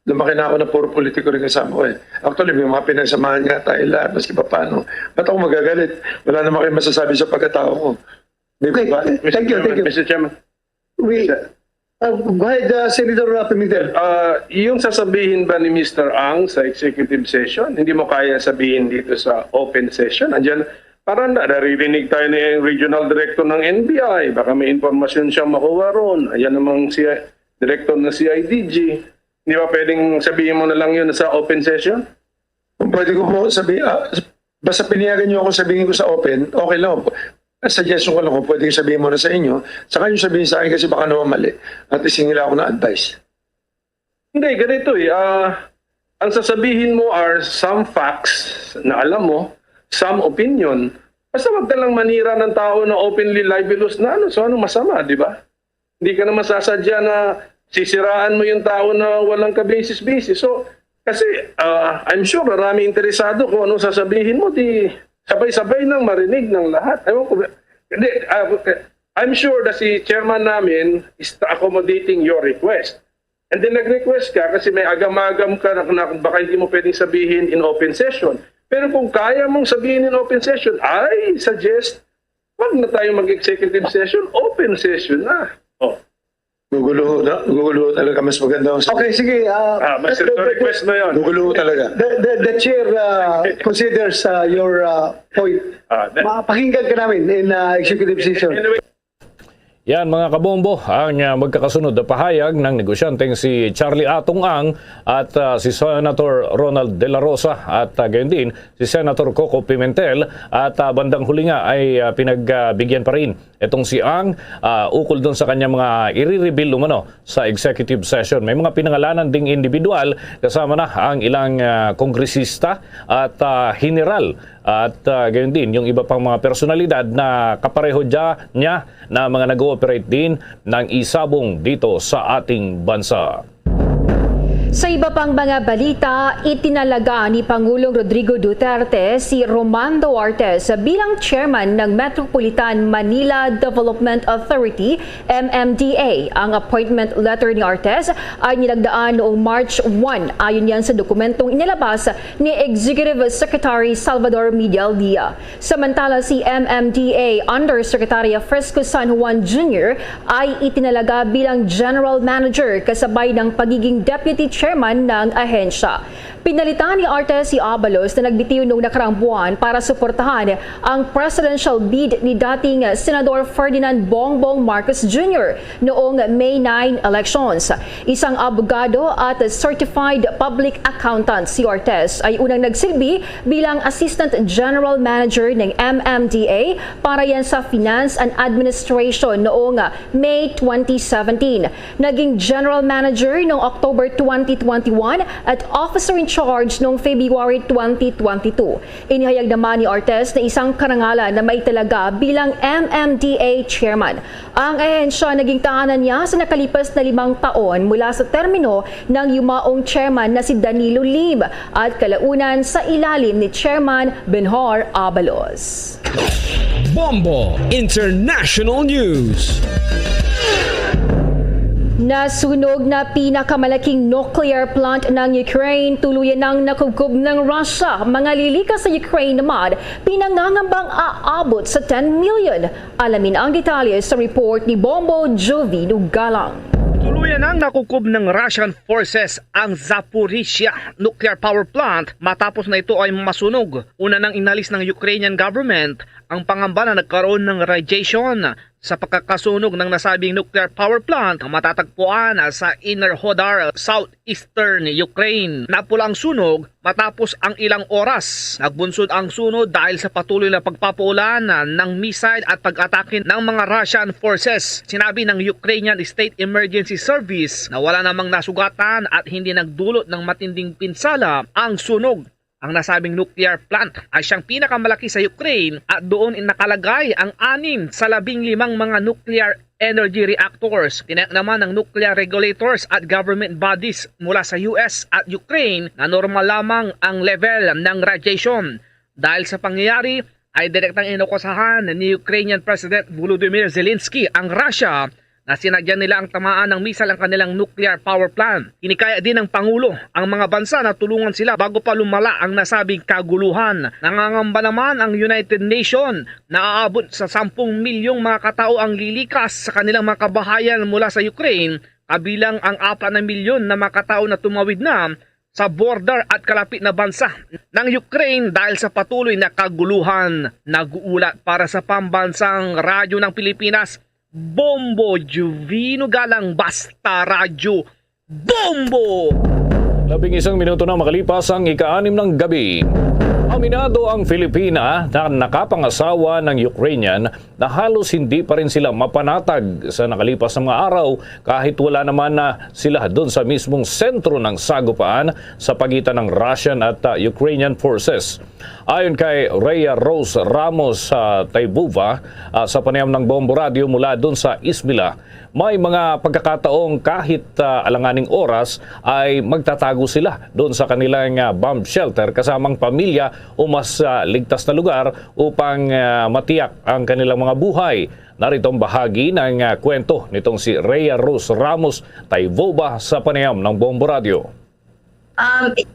lumaki na ako na puro politiko rin kasama ko eh. Actually, may mga pinagsamahan nga tayo lahat, maski pa paano. Ba't ako magagalit? Wala naman kayo masasabi sa pagkatao ko. Okay. Thank you. Mr. Chairman. Go ahead, Senator Pimentel. Yung sasabihin ba ni Mr. Ang sa executive session, hindi mo kaya sabihin dito sa open session? Andiyan, parang naririnig tayo ni regional director ng NBI. Baka may informasyon siyang makuha ron. Ayan namang si director ng CIDG. Hindi ba pwedeng sabihin mo na lang yun sa open session? Kung pwede ko po sabihin, basta piniyagan niyo ako sabihin ko sa open, okay lang. Suggestion ko lang kung pwede ko sabihin mo na sa inyo. Saka yung sabihin sa akin kasi baka naman mali. At isingila ako na advice. Hindi, ganito eh. Ang sasabihin mo are some facts na alam mo, some opinion. Basta wag na lang manira ng tao na openly libelous na ano. So ano masama, di ba? Hindi ka naman sasadya na sisiraan mo yung tao na walang ka-basis-basis. So, kasi I'm sure marami interesado kung anong sasabihin mo, di sabay-sabay nang marinig ng lahat. I'm sure that si chairman namin is accommodating your request. And then nag-request ka kasi may agam-agam ka na baka hindi mo pwedeng sabihin in open session. Pero kung kaya mong sabihin in open session, I suggest wag na tayo mag-executive session, open session na. Gugulo talaga. Mas maganda. Okay, sige. Basta request na yun. Gugulo talaga. The chair considers your point. Pakinggan ka namin in executive session. Yan mga kabombo, ang magkakasunod na pahayag ng negosyanteng si Charlie Atong Ang at si Senator Ronald De La Rosa at gayon din si Senator Coco Pimentel at bandang huli nga ay pinagbigyan pa rin itong si Ang ukol doon sa kanyang mga i-reveal umano sa executive session. May mga pinangalanan ding individual kasama na ang ilang kongresista at general at gayon din yung iba pang mga personalidad na kapareho niya na mga nag-ooperate din ng isabong dito sa ating bansa. Sa iba pang mga balita, itinalaga ni Pangulong Rodrigo Duterte si Roman Duartes bilang chairman ng Metropolitan Manila Development Authority, MMDA. Ang appointment letter ni Artes ay nilagdaan noong March 1. Ayon yan sa dokumentong inilabas ni Executive Secretary Salvador Medialdia. Samantala si MMDA Undersecretary Fresco San Juan Jr. ay itinalaga bilang General Manager kasabay ng pagiging Deputy Chairman ng ahensya. Pinalitan ni Artes si Abalos na nagbitiw noong nakaraang buwan para suportahan ang presidential bid ni dating Senador Ferdinand Bongbong Marcos Jr. noong May 9 elections. Isang abogado at certified public accountant si Artes ay unang nagsilbi bilang Assistant General Manager ng MMDA para yan sa Finance and Administration noong May 2017. Naging General Manager noong October 2021 at Officer in charge noong February 2022. Inihayag naman ni Ortiz na isang karangalan na maitalaga bilang MMDA chairman. Ang ahensya naging tahanan niya sa nakalipas na 5 taon mula sa termino ng yumaong chairman na si Danilo Lim at kalaunan sa ilalim ni Chairman Benhur Abalos. Bombo International News. Nasunog na pinakamalaking nuclear plant ng Ukraine, tuluyan ng nakugkob ng Russia. Mga lilikas sa Ukraine naman, pinangangambang aabot sa 10 million. Alamin ang detalye sa report ni Bombo Jovino Galang. Tuluyan ang nakukob ng Russian forces ang Zaporizhia nuclear power plant matapos na ito ay masunog. Una nang inalis ng Ukrainian government ang pangamba na nagkaroon ng radiation sa pagkakasunog ng nasabing nuclear power plant na matatagpuan sa Inner Hodar, southeastern Ukraine. Napula ang sunog matapos ang ilang oras. Nagbunsod ang sunog dahil sa patuloy na pagpapaulan ng missile at pag-atake ng mga Russian forces. Sinabi ng Ukrainian State Emergency Service na wala namang nasugatan at hindi nagdulot ng matinding pinsala ang sunog. Ang nasabing nuclear plant ay siyang pinakamalaki sa Ukraine at doon nakalagay ang 6 sa 15 mga nuclear energy reactors. Tinayak naman ng nuclear regulators at government bodies mula sa US at Ukraine na normal lamang ang level ng radiation. Dahil sa pangyayari ay direktang inukusahan ni Ukrainian President Volodymyr Zelensky ang Russia na sinadyan nila ang tamaan ng missile ang kanilang nuclear power plant. Hinikaya din ng Pangulo ang mga bansa na tulungan sila bago pa lumala ang nasabing kaguluhan. Nangangamba naman ang United Nations na aabot sa 10 milyong mga katao ang lilikas sa kanilang mga kabahayan mula sa Ukraine, kabilang ang 4 na milyon na mga katao na tumawid na sa border at kalapit na bansa ng Ukraine dahil sa patuloy na kaguluhan. Nag-uulat para sa Pambansang Radyo ng Pilipinas, Bombo Jovino Galang, Basta Radyo Bombo! 11 minuto na makalipas ang ika-6 ng gabi. Aminado ang Filipina na nakapangasawa ng Ukrainian na halos hindi pa rin sila mapanatag sa nakalipas na mga araw kahit wala naman na sila doon sa mismong sentro ng sagupaan sa pagitan ng Russian at Ukrainian forces. Ayon kay Rhea Rose Ramos Taybova sa panayam ng Bombo Radio mula doon sa Ismila, may mga pagkakataong kahit alanganing oras ay magtatago sila doon sa kanilang bomb shelter kasamang pamilya o mas ligtas na lugar upang matiyak ang kanilang mga buhay. Narito ang bahagi ng kwento nitong si Rhea Rose Ramos Taybova sa panayam ng Bombo Radio.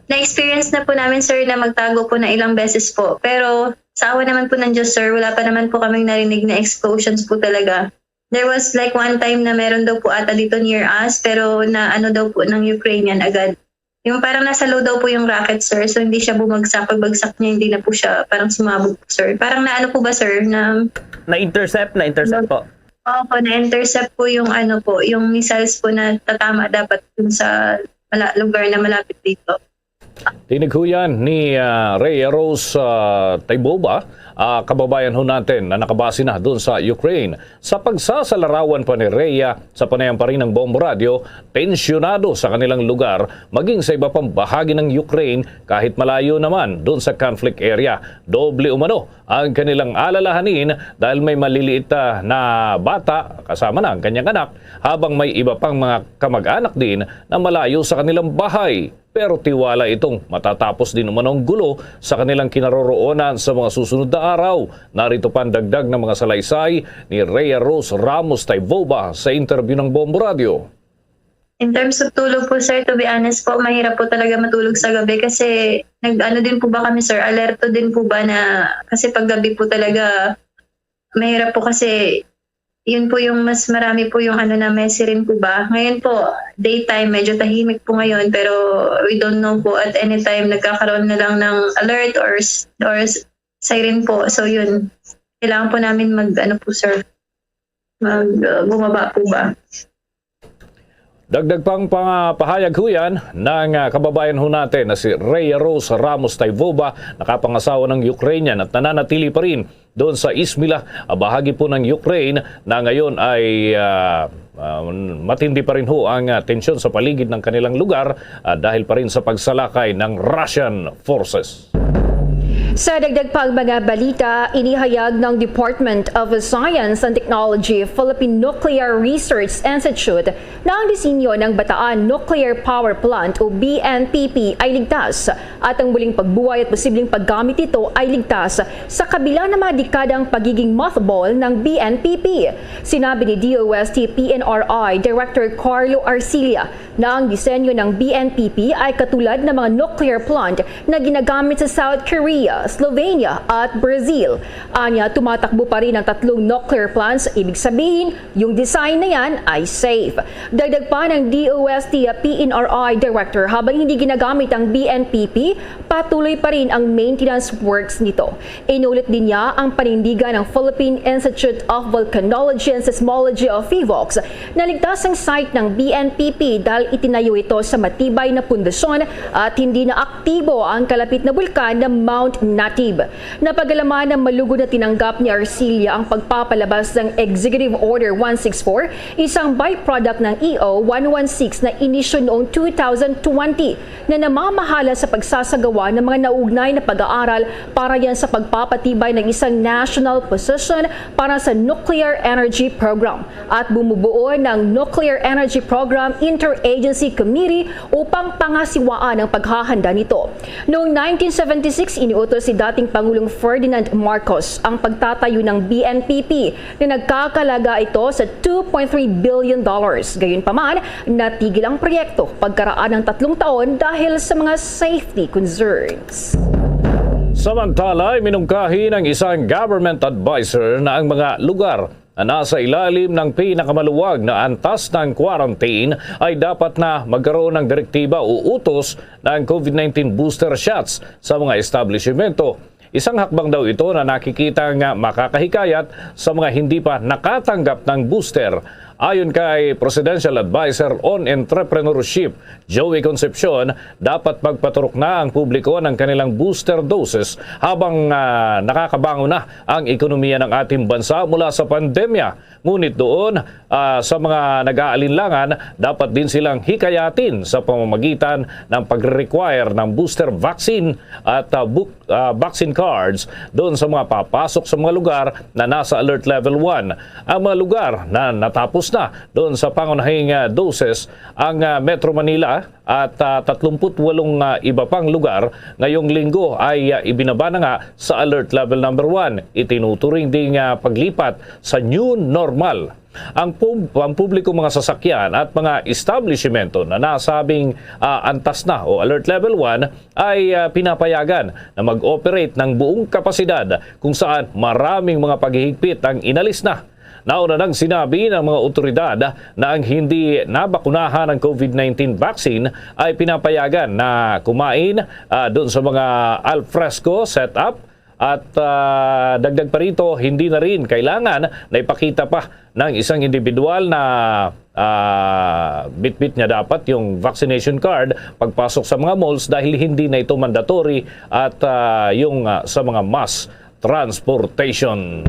Na-experience na po namin, sir, na magtago po na ilang beses po. Pero sa awa naman po ng Diyos, sir, wala pa naman po kaming narinig na explosions po talaga. There was like one time na meron daw po ata dito near us, pero na ano daw po ng Ukrainian agad. Yung parang nasa low daw po yung rocket, sir, so hindi siya bumagsak. Pagbagsak niya, hindi na po siya parang sumabog po, sir. Parang na ano po ba, sir, na... Na-intercept po. Opo, na-intercept po yung ano po, yung missiles po na tatama dapat dun sa lugar na malapit dito. Tinighuyan ni Rhea Rose Taybova, kababayan ho natin na nakabase na doon sa Ukraine. Sa pagsasalarawan pa ni Rhea sa panayam pa rin ng Bombo Radio, tensyonado sa kanilang lugar maging sa iba pang bahagi ng Ukraine kahit malayo naman doon sa conflict area. Doble umano ang kanilang alalahanin dahil may maliliit na bata kasama na ang kanyang anak habang may iba pang mga kamag-anak din na malayo sa kanilang bahay. Pero tiwala itong matatapos din umanong gulo sa kanilang kinaroroonan sa mga susunod na araw. Narito pa ang dagdag ng mga salaysay ni Rhea Rose Ramos Taybova sa interview ng Bombo Radio. In terms of tulog po, sir, to be honest po, mahirap po talaga matulog sa gabi kasi nag-ano din po ba kami, sir, alerto din po ba na kasi pag gabi po talaga mahirap po kasi yun po yung mas marami po yung ano na messy rin po ba. Ngayon po, daytime, medyo tahimik po ngayon pero we don't know po at any time nagkakaroon na lang ng alert or siren po. So yun, kailangan po namin bumaba po ba. Dagdag pang pahayag ho yan ng kababayan ho natin na si Rhea Rose Ramos Tayvova, nakapangasawa ng Ukrainian at nananatili pa rin doon sa Izmila, bahagi po ng Ukraine na ngayon ay matindi pa rin ho ang tensyon sa paligid ng kanilang lugar dahil pa rin sa pagsalakay ng Russian forces. Sa dagdag pang mga balita, inihayag ng Department of Science and Technology Philippine Nuclear Research Institute na ang disenyo ng Bataan Nuclear Power Plant o BNPP ay ligtas at ang muling pagbuhay at posibleng paggamit ito ay ligtas sa kabila ng mga dekadang pagiging mothball ng BNPP. Sinabi ni DOST PNRI Director Carlo Arcilia na ang disenyo ng BNPP ay katulad ng mga nuclear plant na ginagamit sa South Korea, Slovenia at Brazil. Anya, tumatakbo pa rin ang 3 nuclear plants. Ibig sabihin, yung design na yan ay safe. Dagdag pa ng DOST PNRI Director, habang hindi ginagamit ang BNPP, patuloy pa rin ang maintenance works nito. Inulit din niya ang panindigan ng Philippine Institute of Volcanology and Seismology of PHIVOLCS na ligtas ang site ng BNPP dahil itinayo ito sa matibay na pundasyon at hindi na aktibo ang kalapit na bulkan na Mount Natib. Napagalaman ng malugod na tinanggap ni Arcilia ang pagpapalabas ng Executive Order 164, isang byproduct ng EO 116 na inisyo noong 2020 na namamahala sa pagsasagawa ng mga naugnay na pag-aaral para yan sa pagpapatibay ng isang national position para sa Nuclear Energy Program at bumubuo ng Nuclear Energy Program Interagency Committee upang pangasiwaan ang paghahanda nito. Noong 1976, iniutos si dating Pangulong Ferdinand Marcos ang pagtatayo ng BNPP na nagkakalaga ito sa $2.3 billion. Gayunpaman, natigil ang proyekto pagkaraan ng 3 taon dahil sa mga safety concerns. Samantala, minungkahi ng isang government advisor na ang mga lugar na nasa ilalim ng pinakamaluwag na antas ng quarantine ay dapat na magkaroon ng direktiba o utos ng COVID-19 booster shots sa mga establishmento. Isang hakbang daw ito na nakikita nga makakahikayat sa mga hindi pa nakatanggap ng booster. Ayon kay Presidential Advisor on Entrepreneurship, Joey Concepcion, dapat magpaturok na ang publiko ng kanilang booster doses habang nakakabangon na ang ekonomiya ng ating bansa mula sa pandemya. Ngunit doon sa mga nag-aalinlangan, dapat din silang hikayatin sa pamamagitan ng pagre-require ng booster vaccine at vaccine cards doon sa mga papasok sa mga lugar na nasa alert level 1. Ang mga lugar na natapos na doon sa pangunahing doses ang Metro Manila at 38 iba pang lugar ngayong linggo ay ibinaba na nga sa alert level number 1. Itinuturing ding paglipat sa new normal. Ang publiko mga sasakyan at mga establishmento na nasabing antas na o alert level 1 ay pinapayagan na mag-operate ng buong kapasidad kung saan maraming mga paghihigpit ang inalis na. Nauna nang sinabi ng mga otoridad na ang hindi nabakunahan ng COVID-19 vaccine ay pinapayagan na kumain doon sa mga alfresco setup at dagdag pa rito, hindi na rin kailangan na ipakita pa ng isang individual na bit-bit niya dapat yung vaccination card pagpasok sa mga malls dahil hindi na ito mandatory at yung sa mga mass transportation.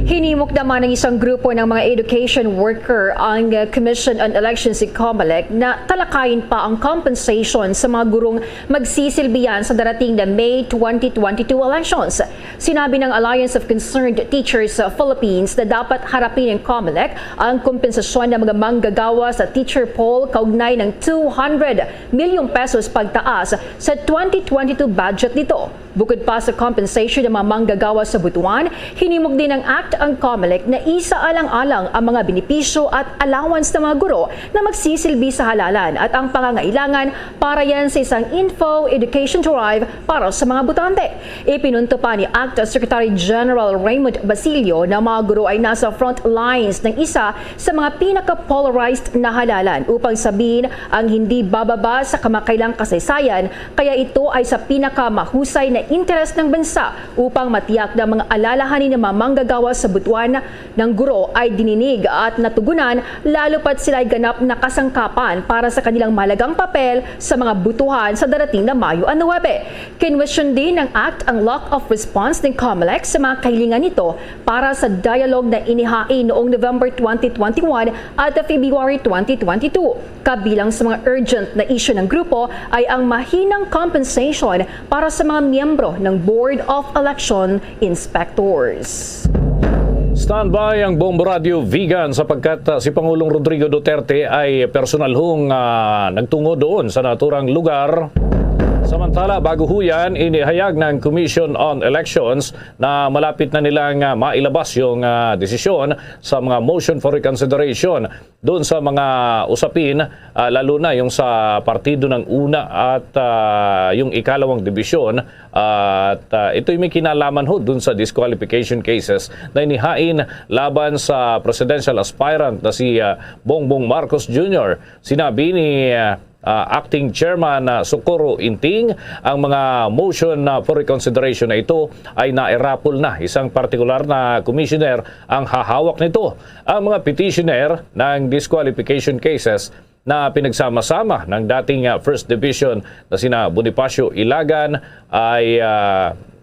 Hinimok naman ng isang grupo ng mga education worker ang Commission on Elections si COMELEC na talakayin pa ang compensation sa mga gurong magsisilbihan sa darating na May 2022 elections. Sinabi ng Alliance of Concerned Teachers Philippines na dapat harapin ng COMELEC ang kompensasyon ng mga manggagawa sa teacher poll kaugnay ng 200 milyong pesos pagtaas sa 2022 budget nito. Bukod pa sa compensation ng mga manggagawa sa Butuan, hinimok din ng ACT ang COMELEC na isaalang-alang ang mga benepisyo at allowance ng mga guro na magsisilbi sa halalan at ang pangangailangan para yan sa isang info education drive para sa mga butante. Ipinunto pa ni ACT Secretary General Raymond Basilio na mga guro ay nasa front lines ng isa sa mga pinaka-polarized na halalan upang sabihin ang hindi bababa sa kamakailang kasaysayan, kaya ito ay sa pinakamahusay na interes ng bansa upang matiyak na mga alalahanin ng mga manggagawa sa sa butuan ng guro ay dininig at natugunan lalo pat sila ay ganap na kasangkapan para sa kanilang malagang papel sa mga butuhan sa darating na Mayo 9. Kinwestiyon din ng ACT ang lack of response ng COMELEC sa mga kahilingan nito para sa dialogue na inihain noong November 2021 at February 2022. Kabilang sa mga urgent na issue ng grupo ay ang mahinang compensation para sa mga miyembro ng Board of Election Inspectors. Standby ang Bombo Radio Vegan sapagkat si Pangulong Rodrigo Duterte ay personal hong nagtungo doon sa naturang lugar. Samantala, bago huyan, inihayag ng Commission on Elections na malapit na nilang mailabas yung desisyon sa mga motion for reconsideration doon sa mga usapin, lalo na yung sa partido ng una at yung ikalawang dibisyon. At ito'y may kinalaman ho doon sa disqualification cases na inihain laban sa presidential aspirant na si Bongbong Marcos Jr. Sinabi ni Acting Chairman Socorro Inting, ang mga motion for reconsideration na ito ay nairapol na. Isang partikular na commissioner ang hahawak nito. Ang mga petitioner ng disqualification cases na pinagsama-sama ng dating First Division na sina Bonifacio Ilagan ay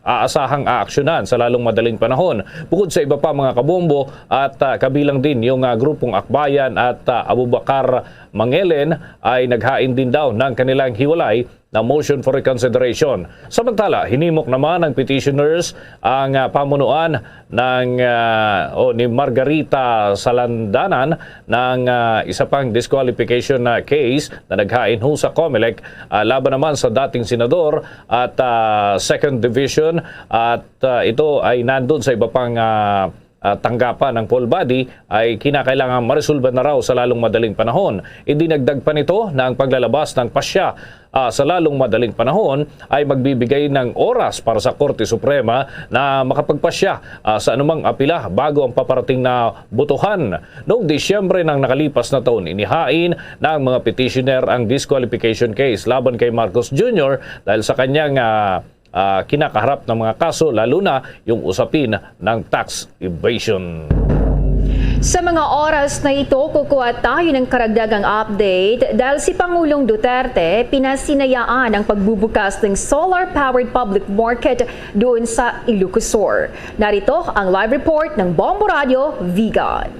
aasahang aaksyonan sa lalong madaling panahon. Bukod sa iba pa mga kabombo at kabilang din yung grupong Akbayan at Abubakar Mangelen ay naghain din daw ng kanilang hiwalay na motion for reconsideration. Samantala, hinimok naman ng petitioners ang pamunuan ng ni Margarita Salandanan ng isa pang disqualification case na naghain ho sa COMELEC laban naman sa dating senador at second division at ito ay nandun sa iba pang tanggapan ng poll body ay kinakailangan maresolba na raw sa lalong madaling panahon. Idinagdag pa nito na ang paglalabas ng pasya sa lalong madaling panahon ay magbibigay ng oras para sa Korte Suprema na makapagpasya sa anumang apila bago ang paparating na botohan. Noong Disyembre ng nakalipas na taon, inihain ng mga petitioner ang disqualification case laban kay Marcos Jr. dahil sa kanyang kinakaharap ng mga kaso, lalo na yung usapin ng tax evasion. Sa mga oras na ito, kukuha tayo ng karagdagang update dahil si Pangulong Duterte pinasinayaan ang pagbubukas ng solar-powered public market doon sa Ilocos Sur. Narito ang live report ng Bombo Radio Vegan.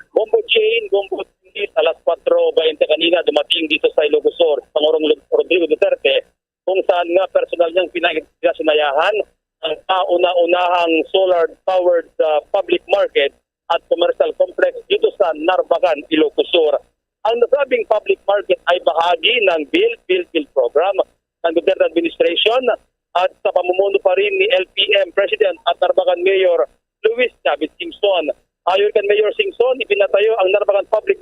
Bombo Jane, Bombo alas 4:20 kanina dumating dito sa Ilocos Sur, Pangulong Rodrigo Duterte, kung saan nga personal niyang pinasinayahan ang kauna-unahang solar-powered public market at commercial complex dito sa Narbacan, Ilocos Sur. Ang nasabing public market ay bahagi ng Build program ng Duterte administration at sa pamumuno pa rin ni LPM President at Narbacan Mayor Luis Chavez Singson. Ayon kay Mayor Singson, ipinatayo ang Narbacan Public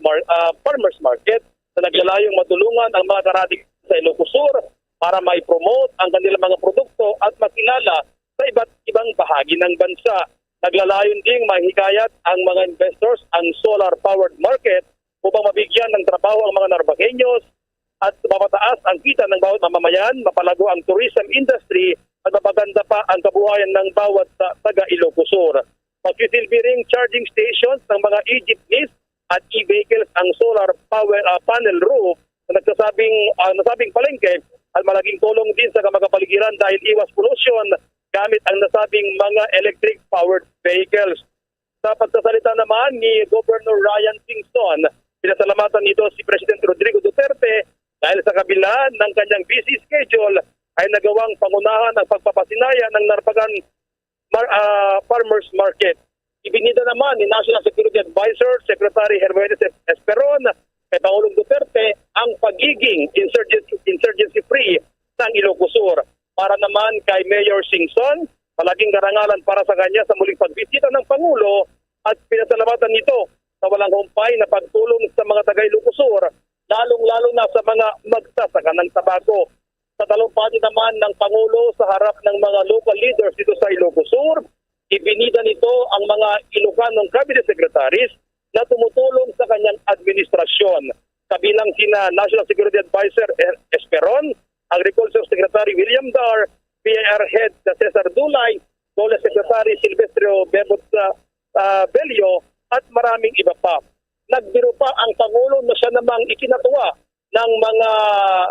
Farmers Market na naglalayong matulungan ang mga karating sa Ilocos Sur para mai-promote ang kanilang mga produkto at makilala sa iba't ibang bahagi ng bansa. Naglalayon ding mahikayat ang mga investors ang solar-powered market upang mabigyan ng trabaho ang mga Narbaceños at mapataas ang kita ng bawat mamamayan, mapalago ang tourism industry at mapaganda pa ang kabuhayan ng bawat taga-Ilocos Sur. Magsisilbi ring charging stations ng mga e-jeepneys at e-vehicles ang solar power panel roof na nasabing palengke at malaking tulong din sa kamagapaligiran dahil iwas pollution gamit ang nasabing mga electric-powered vehicles. Sa pagsasalita naman ni Governor Ryan Singson, pinasalamatan nito si President Rodrigo Duterte dahil sa kabila ng kanyang busy schedule ay nagawang pangunahan ang pagpapasinaya ng Narbacan Farmers Market. Ibinida naman ni National Security Advisor Secretary Hermedes Esperon kay Pangulong Duterte ang pagiging insurgency-free ng Ilocos Sur. Para naman kay Mayor Singson, malaking karangalan para sa kanya sa muling pagbisita ng Pangulo at pinasalamatan nito sa walang humpay na pagtulong sa mga taga-Ilocos Sur, lalong-lalo na sa mga magsasaka ng tabako. Sa talumpati naman ng Pangulo sa harap ng mga local leaders dito sa Ilocos Sur, ibinida nito ang mga Ilocanong cabinet secretaries na tumutulong sa kanyang administrasyon. Kabilang sina National Security Advisor Esperon, Agriculture Secretary William Dar, PIR Head Cesar Dulay, Dole Secretary Silvestro Bebot Bello at maraming iba pa. Nagbiro pa ang Pangulo na siya namang ikinatuwa ng mga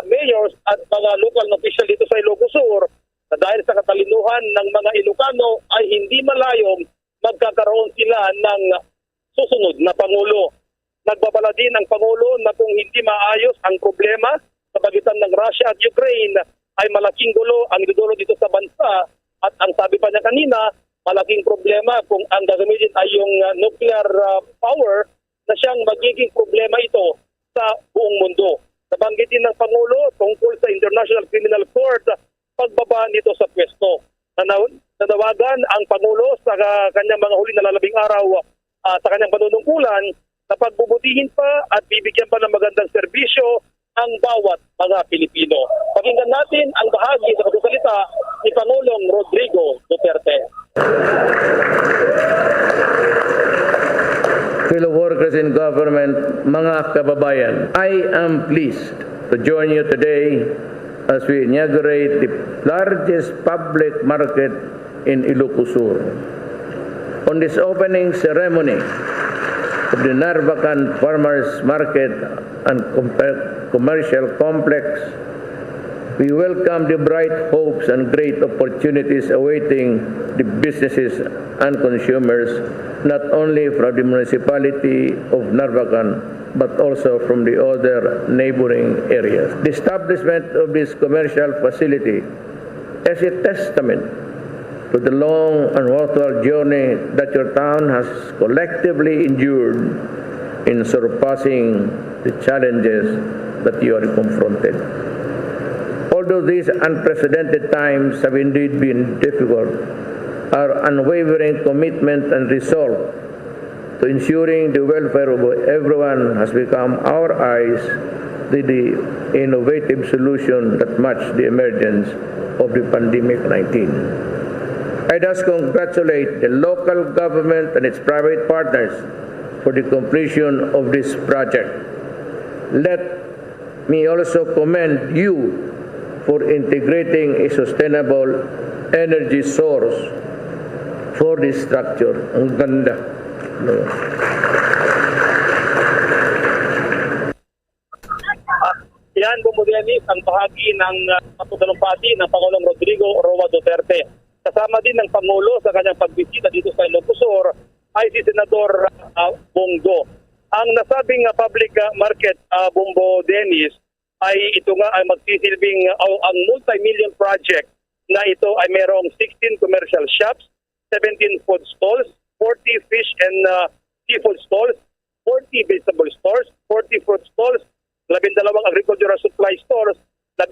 mayors at mga local official dito sa Ilocos Sur na dahil sa katalinuhan ng mga Ilocano ay hindi malayong magkakaroon sila ng susunod na Pangulo. Nagbabala din ang Pangulo na kung hindi maayos ang problema sa pagitan ng Russia at Ukraine ay malaking gulo ang idudulot dito sa bansa at ang sabi pa niya kanina, malaking problema kung ang gagamitin ay yung nuclear power na siyang magiging problema ito sa buong mundo. Nabanggit din ng Pangulo tungkol sa International Criminal Court pagbaba nito sa pwesto. Nanawagan ang Pangulo sa kanyang mga huli na lalabing araw sa kanyang panunungkulan na pagbubutihin pa at bibigyan pa ng magandang serbisyo ang bawat mga Pilipino. Pakinggan natin ang bahagi sa pagsasalita ni Pangulong Rodrigo Duterte. Fellow workers in government, mga kababayan, I am pleased to join you today as we inaugurate the largest public market in Ilocos Sur. On this opening ceremony of the Narvacan Farmers Market and Commercial Complex, we welcome the bright hopes and great opportunities awaiting the businesses and consumers, not only from the municipality of Narvacan, but also from the other neighboring areas. The establishment of this commercial facility is a testament to the long and worthwhile journey that your town has collectively endured in surpassing the challenges that you are confronted. Although these unprecedented times have indeed been difficult, our unwavering commitment and resolve to ensuring the welfare of everyone has become our eyes to the innovative solution that match the emergence of the pandemic-19. I thus congratulate the local government and its private partners for the completion of this project. Let me also commend you for integrating a sustainable energy source for this structure. Ang ganda. Yan, bumudianis ang bahagi ng pagsasalumpati ng Pangulong Rodrigo Roa Duterte. Kasama din ng Pangulo sa kanyang pagbisita dito sa Ilocos Sur ay si Senador Bongo. Ang nasabing public market, Bombo Dennis, ay ito nga ay magsisilbing ang multi-million project na ito ay merong 16 commercial shops, 17 food stalls, 40 fish and seafood stalls, 40 vegetable stores, 40 fruit stalls, 12 agricultural supply stores, 18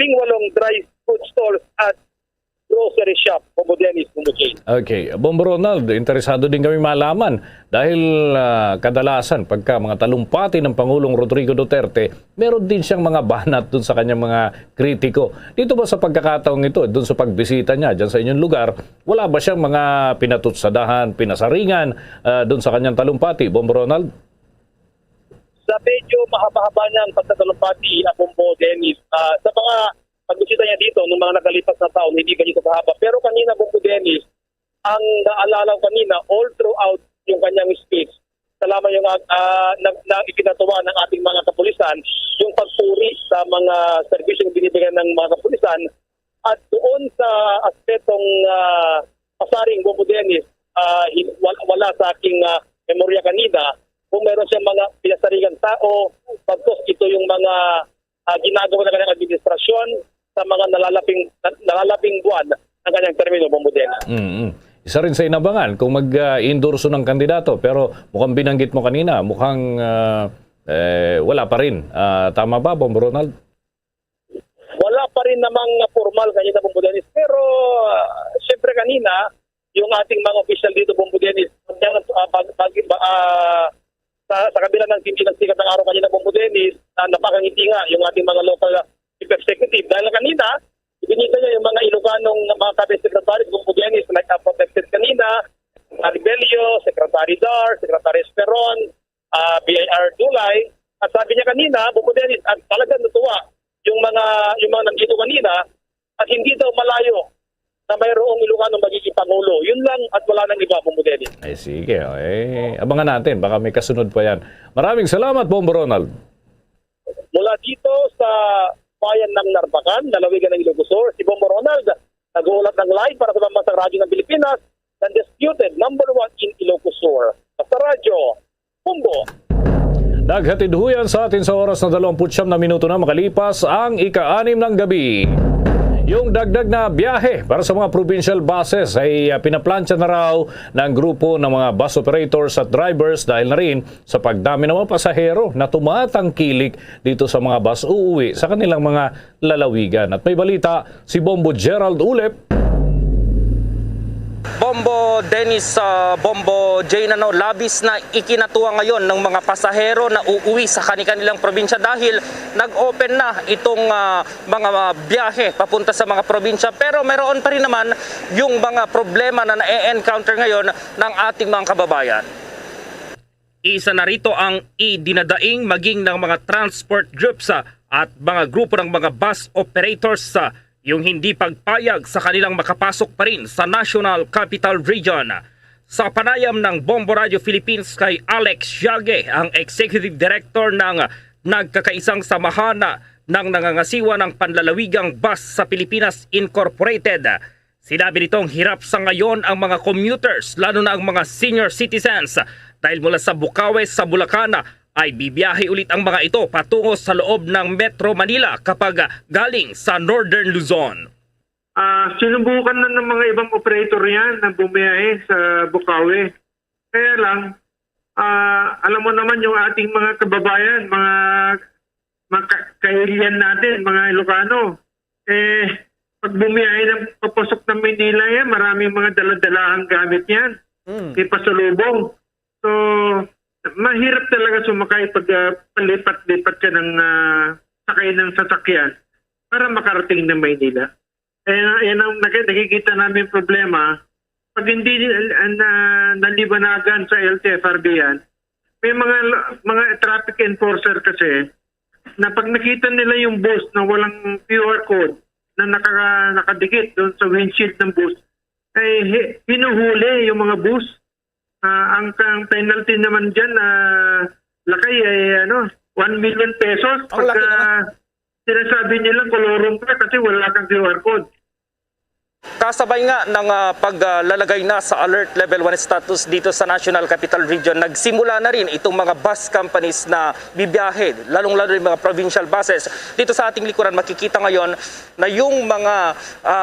dry food stores at grocery shop. Okay. Bombo Ronald, interesado din kami malaman dahil kadalasan pagka mga talumpati ng Pangulong Rodrigo Duterte, meron din siyang mga banat dun sa kanyang mga kritiko. Dito ba sa pagkakataong ito, dun sa pagbisita niya dyan sa inyong lugar, wala ba siyang mga pinatutsadahan, pinasaringan dun sa kanyang talumpati, Bombo Ronald? Sa medyo mahaba-haba niyang pagtatalumpati, Bombo Dennis, sa mga pagbisita niya dito ng mga nakalipas na taon, hindi ganito kahaba. Pero kanina, Bombo Dennis, ang naalala ko kanina, all throughout yung kanyang speech, salamat yung na ipinatuwa ng ating mga kapulisan, yung pagpuri sa mga serbisyong binibigyan ng mga kapulisan. At doon sa aspetong pasaring, Bombo Dennis, wala sa aking memorya kanina, kung meron siyang mga pinasaringan tao, pagkos ito yung mga ginagawa ng kanyang administrasyon sa mga nalalaping buwan ng kanyang termino, Bombo Dennis. Isa rin sa inabangan kung mag-endorso ng kandidato, pero mukhang binanggit mo kanina, mukhang wala pa rin. Tama ba, Bombo Ronald? Wala pa rin namang formal kanina, Bombo Dennis. Pero siyempre kanina, yung ating mga official dito, Bombo Dennis, sa kabila ng sikat ng araw kanina, Bombo Dennis, napakangiti nga yung ating mga local chief executive. Dahil kanina, ibinita niya yung mga Ilocanong mga cabinet secretaries, Bombo Dennis, like protected kanina, Secretary Bello, Secretary Dar, Secretary Esperon, BIR Dulay. At sabi niya kanina, Bombo Dennis, at talagang natuwa yung mga nandito kanina at hindi daw malayo na mayroong Ilocano magiging Pangulo. Yun lang at wala nang iba, Bombo Dennis. Ay sige, abangan natin. Baka may kasunod pa yan. Maraming salamat, Bombo Ronald. Mula dito sa bayan ng Narbacan, lalawigan ng Ilocos Sur, si Bombo Ronald, nag-uulat ng live para sa Pambansang Radyo ng Pilipinas, undisputed #1 in Ilocos Sur. Sa radyo, Bombo. Naghatid ho yan sa atin sa oras na 29 na minuto na makalipas ang ika-6 ng gabi. Yung dagdag na biyahe para sa mga provincial buses ay pinaplansya na raw ng grupo ng mga bus operators at drivers dahil na rin sa pagdami ng mga pasahero na tumatangkilik dito sa mga bus uuwi sa kanilang mga lalawigan. At may balita si Bombo Gerald Ulep. Bombo Dennis, Bombo Jane, labis na ikinatuwa ngayon ng mga pasahero na uuwi sa kanilang probinsya dahil nag-open na itong mga biyahe papunta sa mga probinsya. Pero meron pa rin naman yung mga problema na na-encounter ngayon ng ating mga kababayan. Isa na rito ang idinadaing maging ng mga transport groups at mga grupo ng mga bus operators yung hindi pagpayag sa kanilang makapasok pa rin sa National Capital Region. Sa panayam ng Bombo Radio Philippines kay Alex Yage, ang Executive Director ng nagkakaisang samahan ng nangangasiwa ng panlalawigang bus sa Pilipinas Incorporated. Sinabi nitong hirap sa ngayon ang mga commuters, lalo na ang mga senior citizens, dahil mula sa Bukawe sa Bulacan ay bibiyahe ulit ang mga ito patungo sa loob ng Metro Manila kapag galing sa Northern Luzon. Sinubukan na ng mga ibang operator yan na bumiyahe sa Bukawi. Kaya lang, alam mo naman yung ating mga kababayan, mga kailian natin, mga Ilocano. Pag bumiyahe ng papasok ng Manila yan, maraming mga daladalahang gamit yan. Ipasalubong. So, mahirap talaga sumakay pag palipat-lipat ka ng sakay ng sasakyan para makarating ng Maynila. Yan ang nakikita namin problema. Pag hindi nalibanagan sa LTFRB yan, may mga traffic enforcer kasi na pag nakita nila yung bus na walang QR code na nakadikit doon sa windshield ng bus, ay hinuhuli yung mga bus. Ang penalty naman dyan lakay ay 1 million pesos pagka sinasabi nila kolorong ka kasi wala kang QR code. Kasabay nga ng paglalagay na sa Alert Level 1 status dito sa National Capital Region, nagsimula na rin itong mga bus companies na bibiyahe, lalong-lalo yung mga provincial buses. Dito sa ating likuran makikita ngayon na yung mga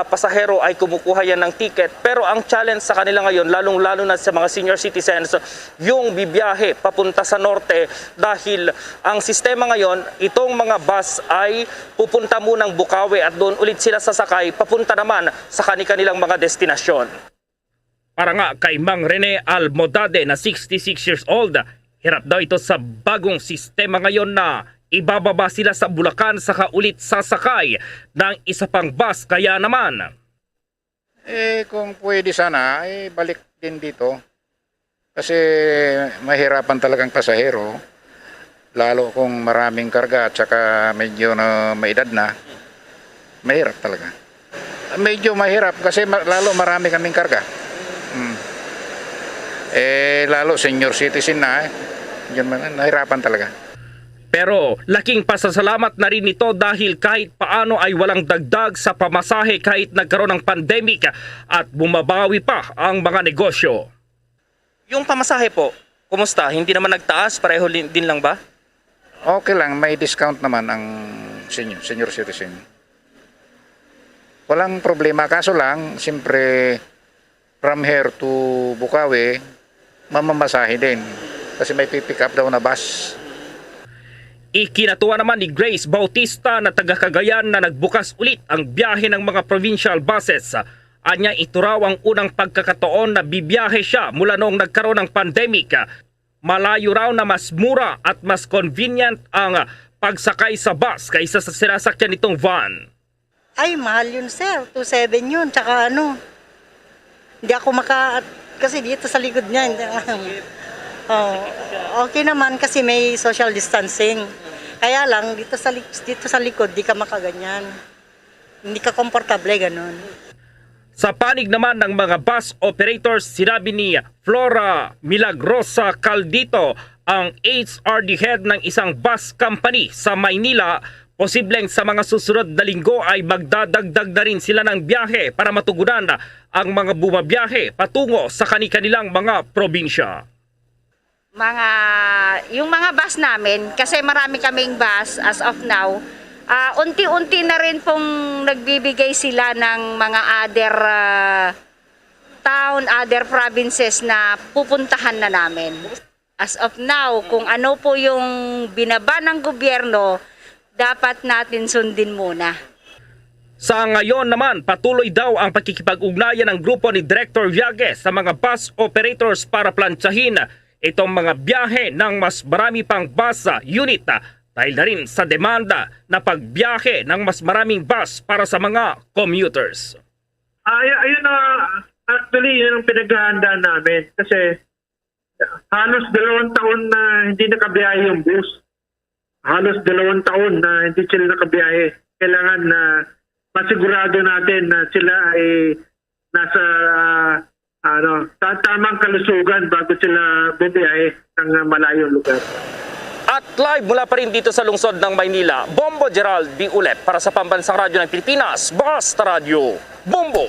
pasahero ay kumukuha yan ng ticket. Pero ang challenge sa kanila ngayon, lalong-lalo na sa mga senior citizens, yung bibiyahe papunta sa norte dahil ang sistema ngayon, itong mga bus ay pupunta munang Bukawi at doon ulit sila sasakay, papunta naman sa kanilang mga destinasyon. Para nga kay Mang Rene Almodade na 66 years old, hirap daw ito sa bagong sistema ngayon na ibababa sila sa Bulacan saka ulit sasakay ng isa pang bus. Kaya naman, kung pwede sana, balik din dito. Kasi mahirapan talagang pasahero, lalo kung maraming karga at saka medyo na maedad na, mahirap talaga. Medyo mahirap kasi lalo marami kaming karga. Lalo senior citizen na, yun nahirapan talaga. Pero laking pasasalamat na rin ito dahil kahit paano ay walang dagdag sa pamasahe kahit nagkaroon ng pandemic at bumabawi pa ang mga negosyo. Yung pamasahe po, kumusta? Hindi naman nagtaas? Pareho din lang ba? Okay lang, may discount naman ang senior citizen. Walang problema, kaso lang, siyempre, from here to Bukawi, mamamasahe din. Kasi may pipick up daw na bus. Ikinatuwa naman ni Grace Bautista na taga Cagayan na nagbukas ulit ang biyahe ng mga provincial buses. Anya ito raw ang unang pagkakataon na bibiyahe siya mula noong nagkaroon ng pandemic. Malayo raw na mas mura at mas convenient ang pagsakay sa bus kaysa sa sinasakyan nitong van. Ay, mahal yun, sir. 2.7 yun. Tsaka hindi ako kasi dito sa likod niya. Okay naman kasi may social distancing. Kaya lang, dito sa likod, di ka makaganyan. Hindi ka komportable, ganun. Sa panig naman ng mga bus operators, sinabi ni Flora Milagrosa Caldito, ang HRD head ng isang bus company sa Maynila, posibleng sa mga susunod na linggo ay magdadagdag na rin sila ng biyahe para matugunan ang mga bumabiyahe patungo sa kanilang mga probinsya. Yung mga bus namin, kasi marami kaming bus as of now, unti-unti na rin pong nagbibigay sila ng mga other town, other provinces na pupuntahan na namin. As of now, kung ano po yung binaba ng gobyerno, dapat natin sundin muna. Sa ngayon naman, patuloy daw ang pagkikipag-ugnayan ng grupo ni Director Villages sa mga bus operators para plantsahin itong mga biyahe ng mas marami pang bus unit dahil na rin sa demanda na pagbiyahe ng mas maraming bus para sa mga commuters. Ayun na, actually, yun ang pinaghahandaan namin. Kasi halos 2 taon na hindi nakabiyahe yung bus. Halos 2 taon na hindi sila nakabiyahe. Kailangan na masigurado natin na sila ay nasa tamang kalusugan bago sila bumiyahe ng malayong lugar. At live mula pa rin dito sa lungsod ng Maynila, Bombo Gerald B. Ulep para sa Pambansang Radyo ng Pilipinas, Basta Radio, Bombo!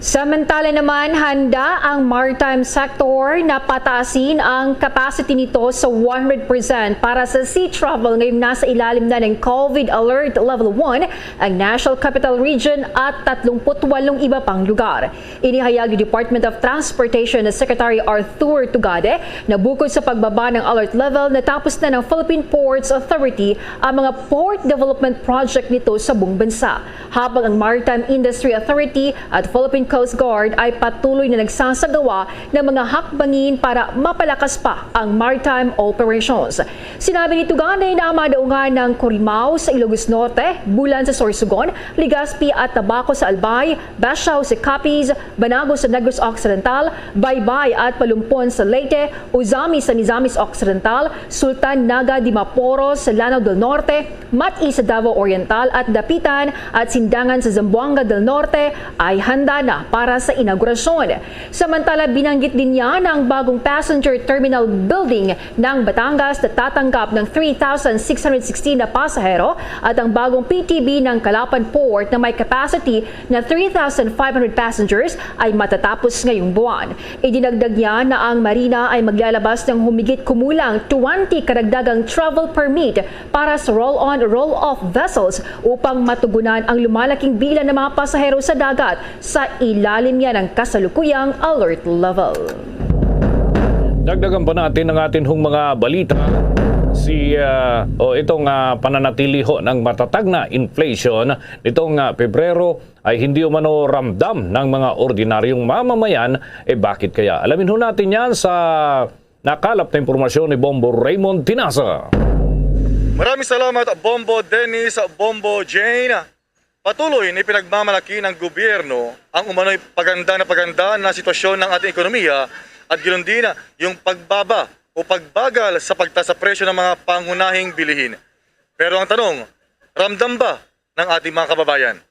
Samantala naman, handa ang maritime sector na pataasin ang capacity nito sa 100% para sa sea travel ngayong nasa ilalim na ng COVID Alert Level 1 ang National Capital Region at 38 iba pang lugar. Inihayag ni Department of Transportation na Secretary Arthur Tugade na bukod sa pagbaba ng alert level, natapos na ng Philippine Ports Authority ang mga port development project nito sa buong bansa. Habang ang Maritime Industry Authority at Philippine Coast Guard ay patuloy na nagsasagawa ng mga hakbangin para mapalakas pa ang maritime operations. Sinabi ni Tugade na madaungan ng Corimao sa Ilocos Norte, Bulan sa Sorsogon, Legazpi at Tabaco sa Albay, Basiao sa Capiz, Banago sa Negros Occidental, Baybay at Palumpon sa Leyte, Uzami sa Mizamis Occidental, Sultan Naga di Maporos sa Lanao del Norte, Mati sa Davao Oriental at Dapitan at Sindangan sa Zamboanga del Norte ay handa na para sa inaugurasyon. Samantala, binanggit din niya na ang bagong passenger terminal building ng Batangas na tatanggap ng 3,616 na pasahero at ang bagong PTB ng Calapan Port na may capacity na 3,500 passengers ay matatapos ngayong buwan. Idinagdag niya na ang Marina ay maglalabas ng humigit kumulang 20 karagdagang travel permit para sa roll-on, roll-off vessels upang matugunan ang lumalaking bilang ng mga pasahero sa dagat sa ilalim niya ng kasalukuyang alert level. Dagdagan pa natin ang atin hong mga balita. Itong pananatili ho ng matatag na inflation nitong Pebrero ay hindi umano ramdam ng mga ordinaryong mamamayan. Bakit kaya? Alamin ho natin yan sa nakalap na impormasyon ni Bombo Raymond Tinasa. Maraming salamat Bombo Dennis, Bombo Jane. Patuloy na pinagmamalaki ng gobyerno ang umano'y paganda na sitwasyon ng ating ekonomiya at ganoon din yung pagbaba o pagbagal sa pagtaas sa presyo ng mga pangunahing bilihin. Pero ang tanong, ramdam ba ng ating mga kababayan?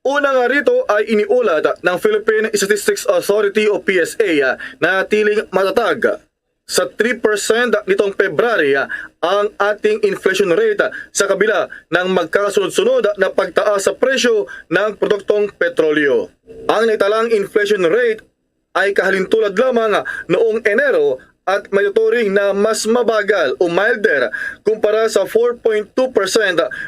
Una nga rito ay iniulat ng Philippine Statistics Authority o PSA na tiling matatag. Sa 3% nitong February ang ating inflation rate sa kabila ng magkakasunod-sunod na pagtaas sa presyo ng produktong petrolyo. Ang naitalang inflation rate ay kahalintulad lamang noong Enero at maituturing na mas mabagal o milder kumpara sa 4.2%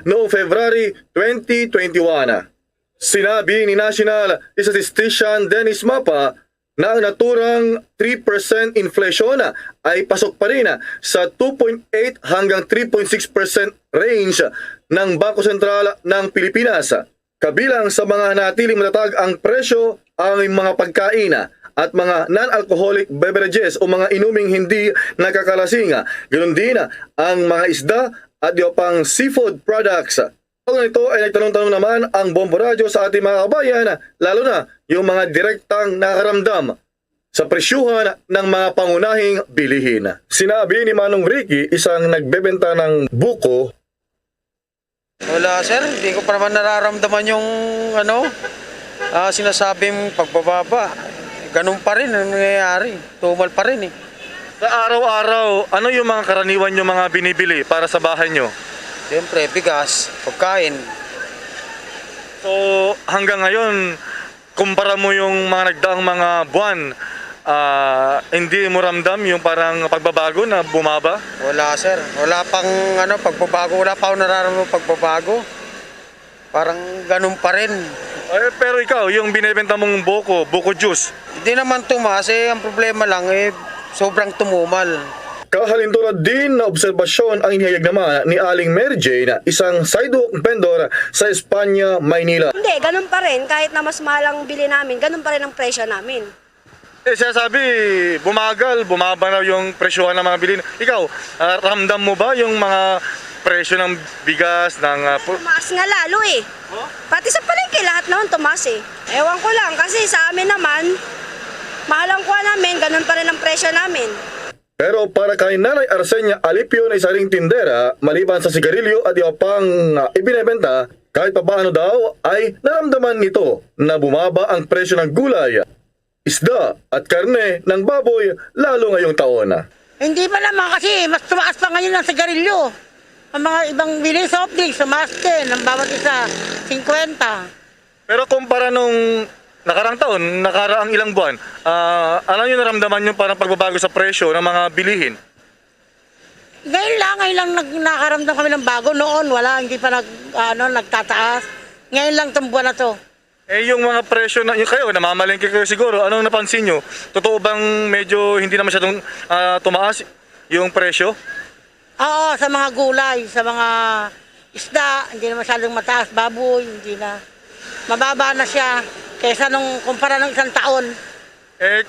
noong February 2021. Sinabi ni National Statistician Dennis Mapa na ang naturang 3% inflation ay pasok pa rin sa 2.8 hanggang 3.6% range ng Bangko Sentral ng Pilipinas. Kabilang sa mga natiling matatag ang presyo ang mga pagkain at mga non-alcoholic beverages o mga inuming hindi nakakalasing. Ganoon din ang mga isda at iba pang seafood products. Pag ito ay nagtanong-tanong naman ang Bombo Radio sa ating mga kabayan, lalo na yung mga direktang nakaramdam sa presyuhan ng mga pangunahing bilihin. Sinabi ni Manong Ricky, isang nagbebenta ng buko. Wala sir, hindi ko pa naman nararamdaman yung sinasabing pagbababa, ganun pa rin ang nangyayari. Tumal pa rin eh. Sa araw-araw, ano yung mga karaniwan nyo mga binibili para sa bahay nyo? Siyempre, bigas, pagkain. So hanggang ngayon, kumpara mo yung mga nagdaang mga buwan, hindi mo ramdam yung parang pagbabago na bumaba? Wala sir, wala pang pagbabago, wala pa akong nararamdaman pagbabago. Parang ganun pa rin. Pero ikaw, yung binebenta mong buko juice? Hindi naman tumaas ang problema lang sobrang tumumal. Kahalintulad din na obserbasyon ang inihayag naman ni Aling Mary Jane, isang sidewalk vendor sa Espanya, Maynila. Hindi, ganun pa rin. Kahit na mas mahal ang bili namin, ganun pa rin ang presyo namin. Siya sabi, bumagal, bumaba na yung presyohan ng mga bilhin. Ikaw, ramdam mo ba yung mga presyo ng bigas, ng... Tumaas nga lalo eh. Pati sa palengke, lahat naman tumaas eh. Ewan ko lang, kasi sa amin naman, mahal ang kuha namin, ganun pa rin ang presyo namin. Pero para kay Nanay Arsenia Alipio na isa ring tindera, maliban sa sigarilyo at iba pang ibinebenta, kahit papaano daw ay naramdaman nito na bumaba ang presyo ng gulay, isda at karne ng baboy lalo ngayong taon. Hindi pa naman kasi mas tumaas pa ngayon ang sigarilyo. Ang mga ibang bili soft drinks, tumaas din. Ang bawat isa, 50. Pero kumpara nung nakarang taon, nakaraang ilang buwan, ano yung naramdaman nyo parang pagbabago sa presyo ng mga bilihin? Ngayon lang nakaramdam kami ng bago. Noon, wala, hindi pa nagtataas. Ngayon lang itong buwan na to. Yung mga presyo na yung kayo, namamalengke kayo siguro, anong napansin nyo? Totoo bang medyo hindi na masyadong tumaas yung presyo? Oo, sa mga gulay, sa mga isda, hindi na masyadong mataas. Baboy, hindi na. Mababa na siya kaysa nung kumpara ng isang taon.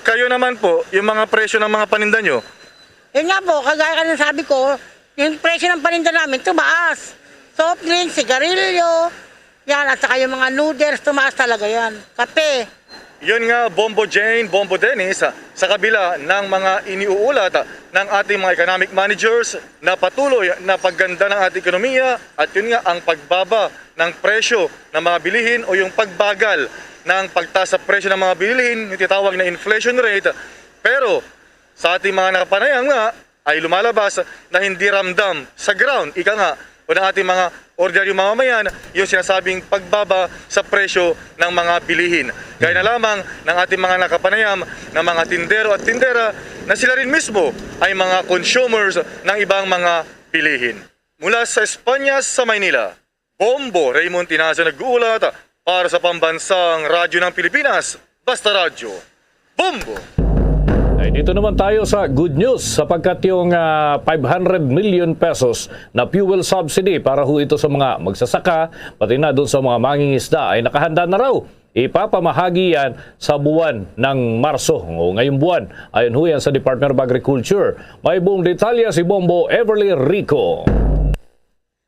Kayo naman po, yung mga presyo ng mga paninda nyo? Yun nga po, kagaya ka ng sabi ko, yung presyo ng paninda namin tumaas. Soft drinks, sigarilyo, yan, at saka yung mga noodles, tumaas talaga yan. Kape. Yun nga, Bombo Jane, Bombo Dennis, sa kabila ng mga iniuulat ng ating mga economic managers na patuloy na pagganda ng ating ekonomiya at yun nga ang pagbaba ng presyo ng mga bilihin o yung pagbagal ng pagtaas sa presyo ng mga bilihin, yung tinatawag na inflation rate. Pero sa ating mga nakapanayam nga ay lumalabas na hindi ramdam sa ground, ika nga, o ng ating mga ordinary mamamayan, yung sinasabing pagbaba sa presyo ng mga bilihin. Gaya na lamang ng ating mga nakapanayam ng mga tindero at tindera na sila rin mismo ay mga consumers ng ibang mga bilihin. Mula sa Espanya sa Maynila, Bombo Raymond Tinazo nag-uulat para sa Pambansang Radyo ng Pilipinas, Basta Radyo, Bombo! Dito naman tayo sa good news sapagkat yung 500 million pesos na fuel subsidy para ho ito sa mga magsasaka pati na doon sa mga mangingisda ay nakahanda na raw. Ipapamahagi yan sa buwan ng Marso o ngayong buwan. Ayon ho yan sa Department of Agriculture. May buong detalye si Bombo Everly Rico.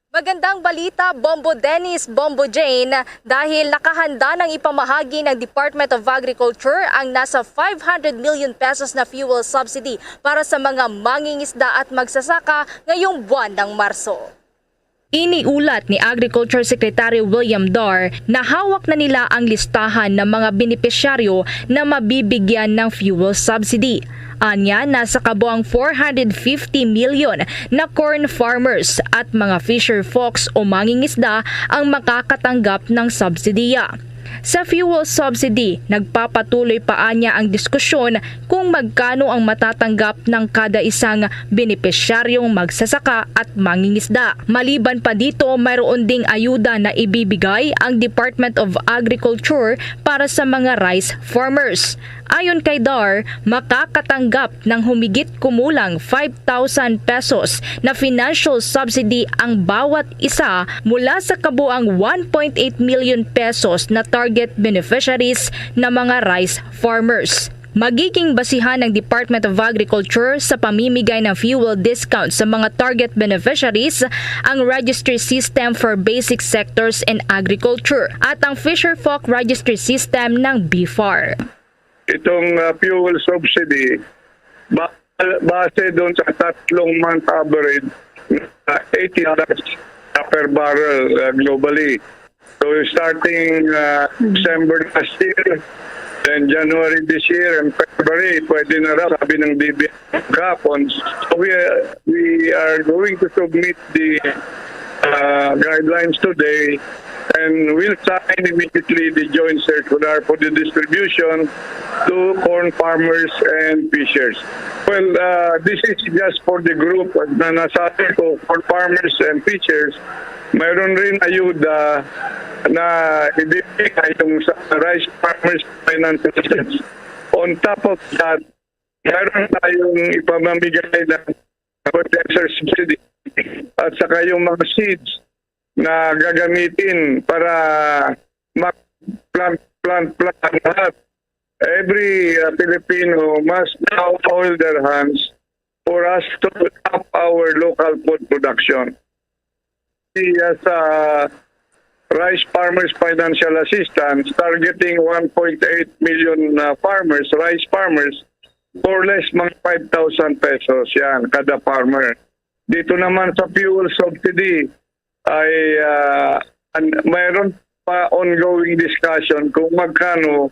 Magandang balita, Bombo Dennis, Bombo Jane, dahil nakahanda ng ipamahagi ng Department of Agriculture ang nasa 500 million pesos na fuel subsidy para sa mga mangingisda at magsasaka ngayong buwan ng Marso. Iniulat ni Agriculture Secretary William Dar na hawak na nila ang listahan ng mga benepisyaryo na mabibigyan ng fuel subsidy. Anya, nasa kabuang 450 million na corn farmers at mga fisher folks o mangingisda ang makakatanggap ng subsidiya. Sa fuel subsidy, nagpapatuloy pa anya ang diskusyon kung magkano ang matatanggap ng kada isang benepisyaryong magsasaka at mangingisda. Maliban pa dito, mayroon ding ayuda na ibibigay ang Department of Agriculture para sa mga rice farmers. Ayon kay Dar, makakatanggap ng humigit kumulang 5,000 pesos na financial subsidy ang bawat isa mula sa kabuang 1.8 million pesos na target beneficiaries na mga rice farmers. Magiging basihan ng Department of Agriculture sa pamimigay ng fuel discount sa mga target beneficiaries ang Registry System for Basic Sectors in Agriculture at ang Fisherfolk Registry System ng BFAR. Itong fuel subsidy, base doon sa 3-month average, $80 per barrel globally. So starting December last year, then January this year and February, pwede na raw, sabi ng DBM kahapon. So we are going to submit the guidelines today, and we'll sign immediately the joint circular for the distribution to corn farmers and fishers. Well, this is just for the group na nasabi ko, corn farmers and fishers. Mayroon rin ayuda na ibibigay yung sa rice farmers finance assistance. On top of that, mayroon tayong ipamamigay ng fertilizer subsidy at saka yung mga seeds na gagamitin para plant lahat. Every Filipino must now hold their hands for us to up our local food production. As Rice Farmers Financial Assistance, targeting 1.8 million farmers, rice farmers, for less mga 5,000 pesos yan kada farmer. Dito naman sa fuel subsidy ay mayroon pa ongoing discussion kung magkano,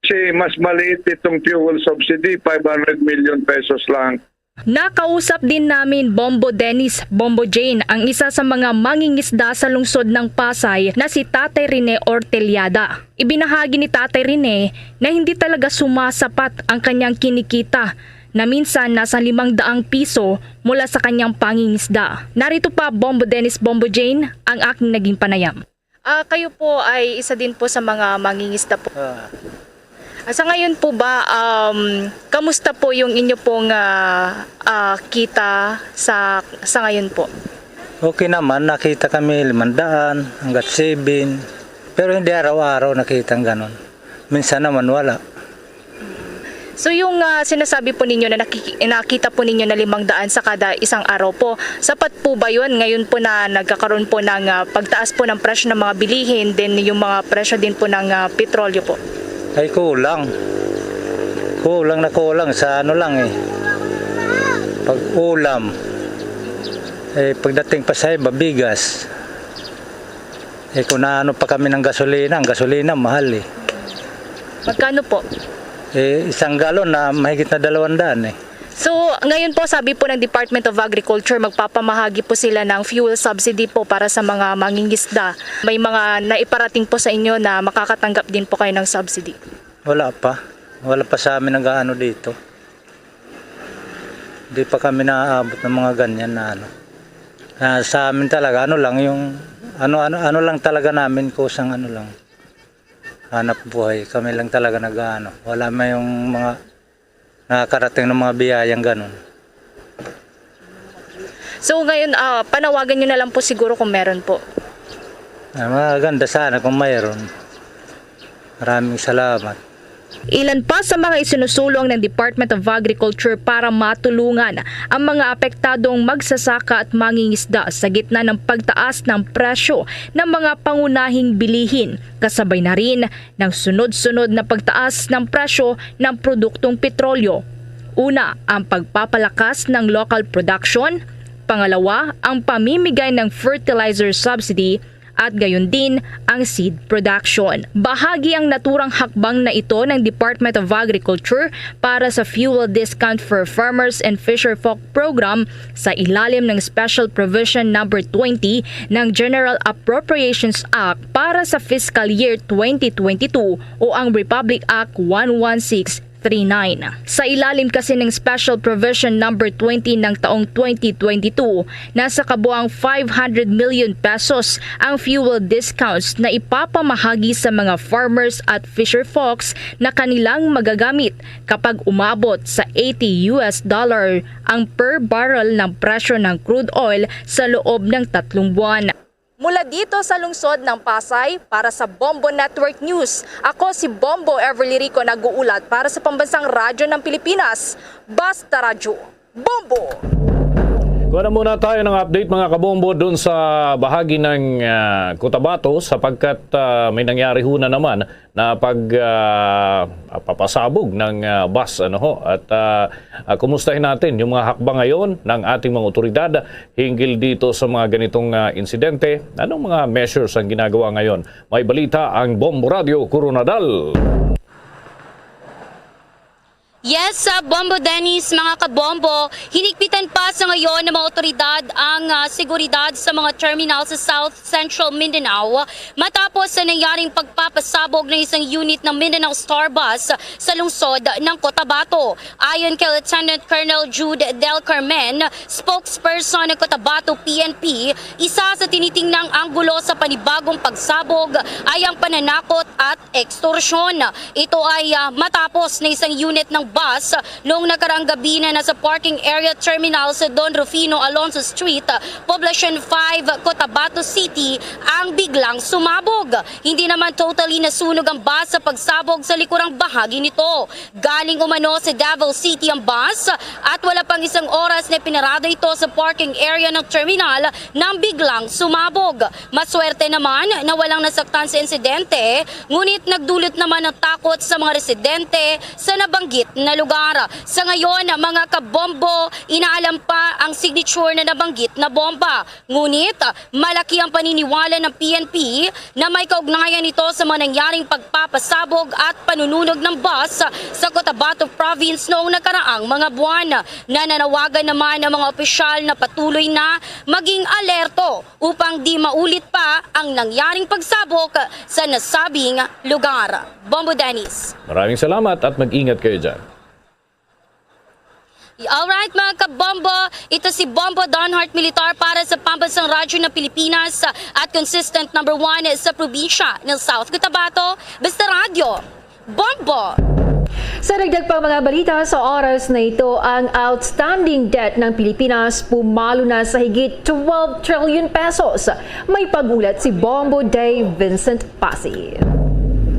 kasi mas maliit itong fuel subsidy, 500 million pesos lang. Nakausap din namin Bombo Dennis, Bombo Jane, ang isa sa mga mangingisda sa lungsod ng Pasay na si Tatay Rene Orteliada. Ibinahagi ni Tatay Rene na hindi talaga sumasapat ang kanyang kinikita, na minsan nasa 500 piso mula sa kanyang pangingisda. Narito pa Bombo Dennis, Bombo Jane, ang aking naging panayam. Kayo po ay isa din po sa mga mangingisda po. Sa ngayon po ba, kamusta po yung inyo pong kita sa ngayon po? Okay naman, nakita kami 500 hanggat 7, pero hindi araw-araw nakita ganon. Minsan naman wala. So yung sinasabi po ninyo na nakita po ninyo na 500 sa kada isang araw po, sapat po ba yun ngayon po na nagkakaroon po ng pagtaas po ng presyo ng mga bilihin, din yung mga presyo din po ng petrolyo po? Ay kulang. Kulang na kulang sa ano lang eh. Pag ulam, pagdating pa sa iba, bigas. Kung naano pa kami ng gasolina, ang gasolina mahal eh. Magkano po? Isang galon na mahigit na 200 eh. So, ngayon po sabi po ng Department of Agriculture, magpapamahagi po sila ng fuel subsidy po para sa mga mangingisda. May mga naiparating po sa inyo na makakatanggap din po kayo ng subsidy? Wala pa. Wala pa sa amin nag-aano dito. Hindi pa kami naaabot ng mga ganyan na ano. Sa amin talaga, ano lang yung, ano lang talaga namin, kusang ano lang. Hanap buhay. Kami lang talaga nag-aano. Wala may yung mga nakakarating ng mga biyayang ganun. So ngayon, panawagan nyo na lang po siguro kung meron po. Maganda sana kung mayroon. Maraming salamat. Ilan pa sa mga isinusulong ng Department of Agriculture para matulungan ang mga apektadong magsasaka at mangingisda sa gitna ng pagtaas ng presyo ng mga pangunahing bilihin, kasabay na rin ng sunod-sunod na pagtaas ng presyo ng produktong petrolyo. Una, ang pagpapalakas ng local production. Pangalawa, ang pamimigay ng fertilizer subsidy at gayon din ang seed production. Bahagi ang naturang hakbang na ito ng Department of Agriculture para sa Fuel Discount for Farmers and Fisherfolk Program sa ilalim ng Special Provision No. 20 ng General Appropriations Act para sa Fiscal Year 2022 o ang Republic Act 11639. Sa ilalim kasi ng Special Provision No. 20 ng taong 2022, nasa kabuang 500 million pesos ang fuel discounts na ipapamahagi sa mga farmers at fisherfolks na kanilang magagamit kapag umabot sa $80 ang per barrel ng presyo ng crude oil sa loob ng 3 buwan. Mula dito sa lungsod ng Pasay, para sa Bombo Network News, ako si Bombo Everly Rico nag-uulat para sa Pambansang Radyo ng Pilipinas, Basta Radyo, Bombo! Kuha na muna tayo ng update mga kabombo doon sa bahagi ng Cotabato sapagkat may nangyari ho na naman na papasabog ng bus at kumustahin natin yung mga hakbang ngayon ng ating mga otoridad hinggil dito sa mga ganitong insidente. Anong mga measures ang ginagawa ngayon? May balita ang Bombo Radio Coronadal. Yes, Bombo Dennis, mga kabombo, hinigpitan pa sa ngayon ng mga otoridad ang seguridad sa mga terminal sa South Central Mindanao matapos sa nangyaring pagpapasabog ng isang unit ng Mindanao Star Bus sa lungsod ng Cotabato. Ayon kay Lieutenant Colonel Jude Del Carmen, spokesperson ng Cotabato PNP, isa sa tinitingnang anggulo sa panibagong pagsabog ay ang pananakot at extorsyon. Ito ay matapos na isang unit ng bus noong nakaraang gabi na nasa parking area terminal sa Don Rufino Alonso Street, Poblacion 5, Cotabato City ang biglang sumabog. Hindi naman totally nasunog ang bus sa pagsabog sa likurang bahagi nito. Galing umano sa Davao City ang bus at wala pang isang oras na pinarado ito sa parking area ng terminal nang biglang sumabog. Maswerte naman na walang nasaktan sa insidente, ngunit nagdulot naman ng takot sa mga residente sa nabanggit na lugar. Sa ngayon, mga kabombo, inaalam pa ang signature na nabanggit na bomba. Ngunit, malaki ang paniniwala ng PNP na may kaugnayan ito sa mga nangyaring pagpapasabog at panununog ng bus sa Cotabato Province noong nakaraang mga buwan. Nananawagan naman ang mga opisyal na patuloy na maging alerto upang di maulit pa ang nangyaring pagsabog sa nasabing lugar. Bombo Dennis. Maraming salamat at mag-ingat kayo dyan. Alright mga kabombo, ito si Bombo Donhart Militar para sa Pambansang Radyo ng Pilipinas at consistent number 1 sa probinsya ng South Cotabato. Basta Radio, Bombo! Sa dagdag pang mga balita sa oras na ito, ang outstanding debt ng Pilipinas pumalo na sa higit 12 trillion pesos. May pagulat si Bombo Day Vincent Pasi.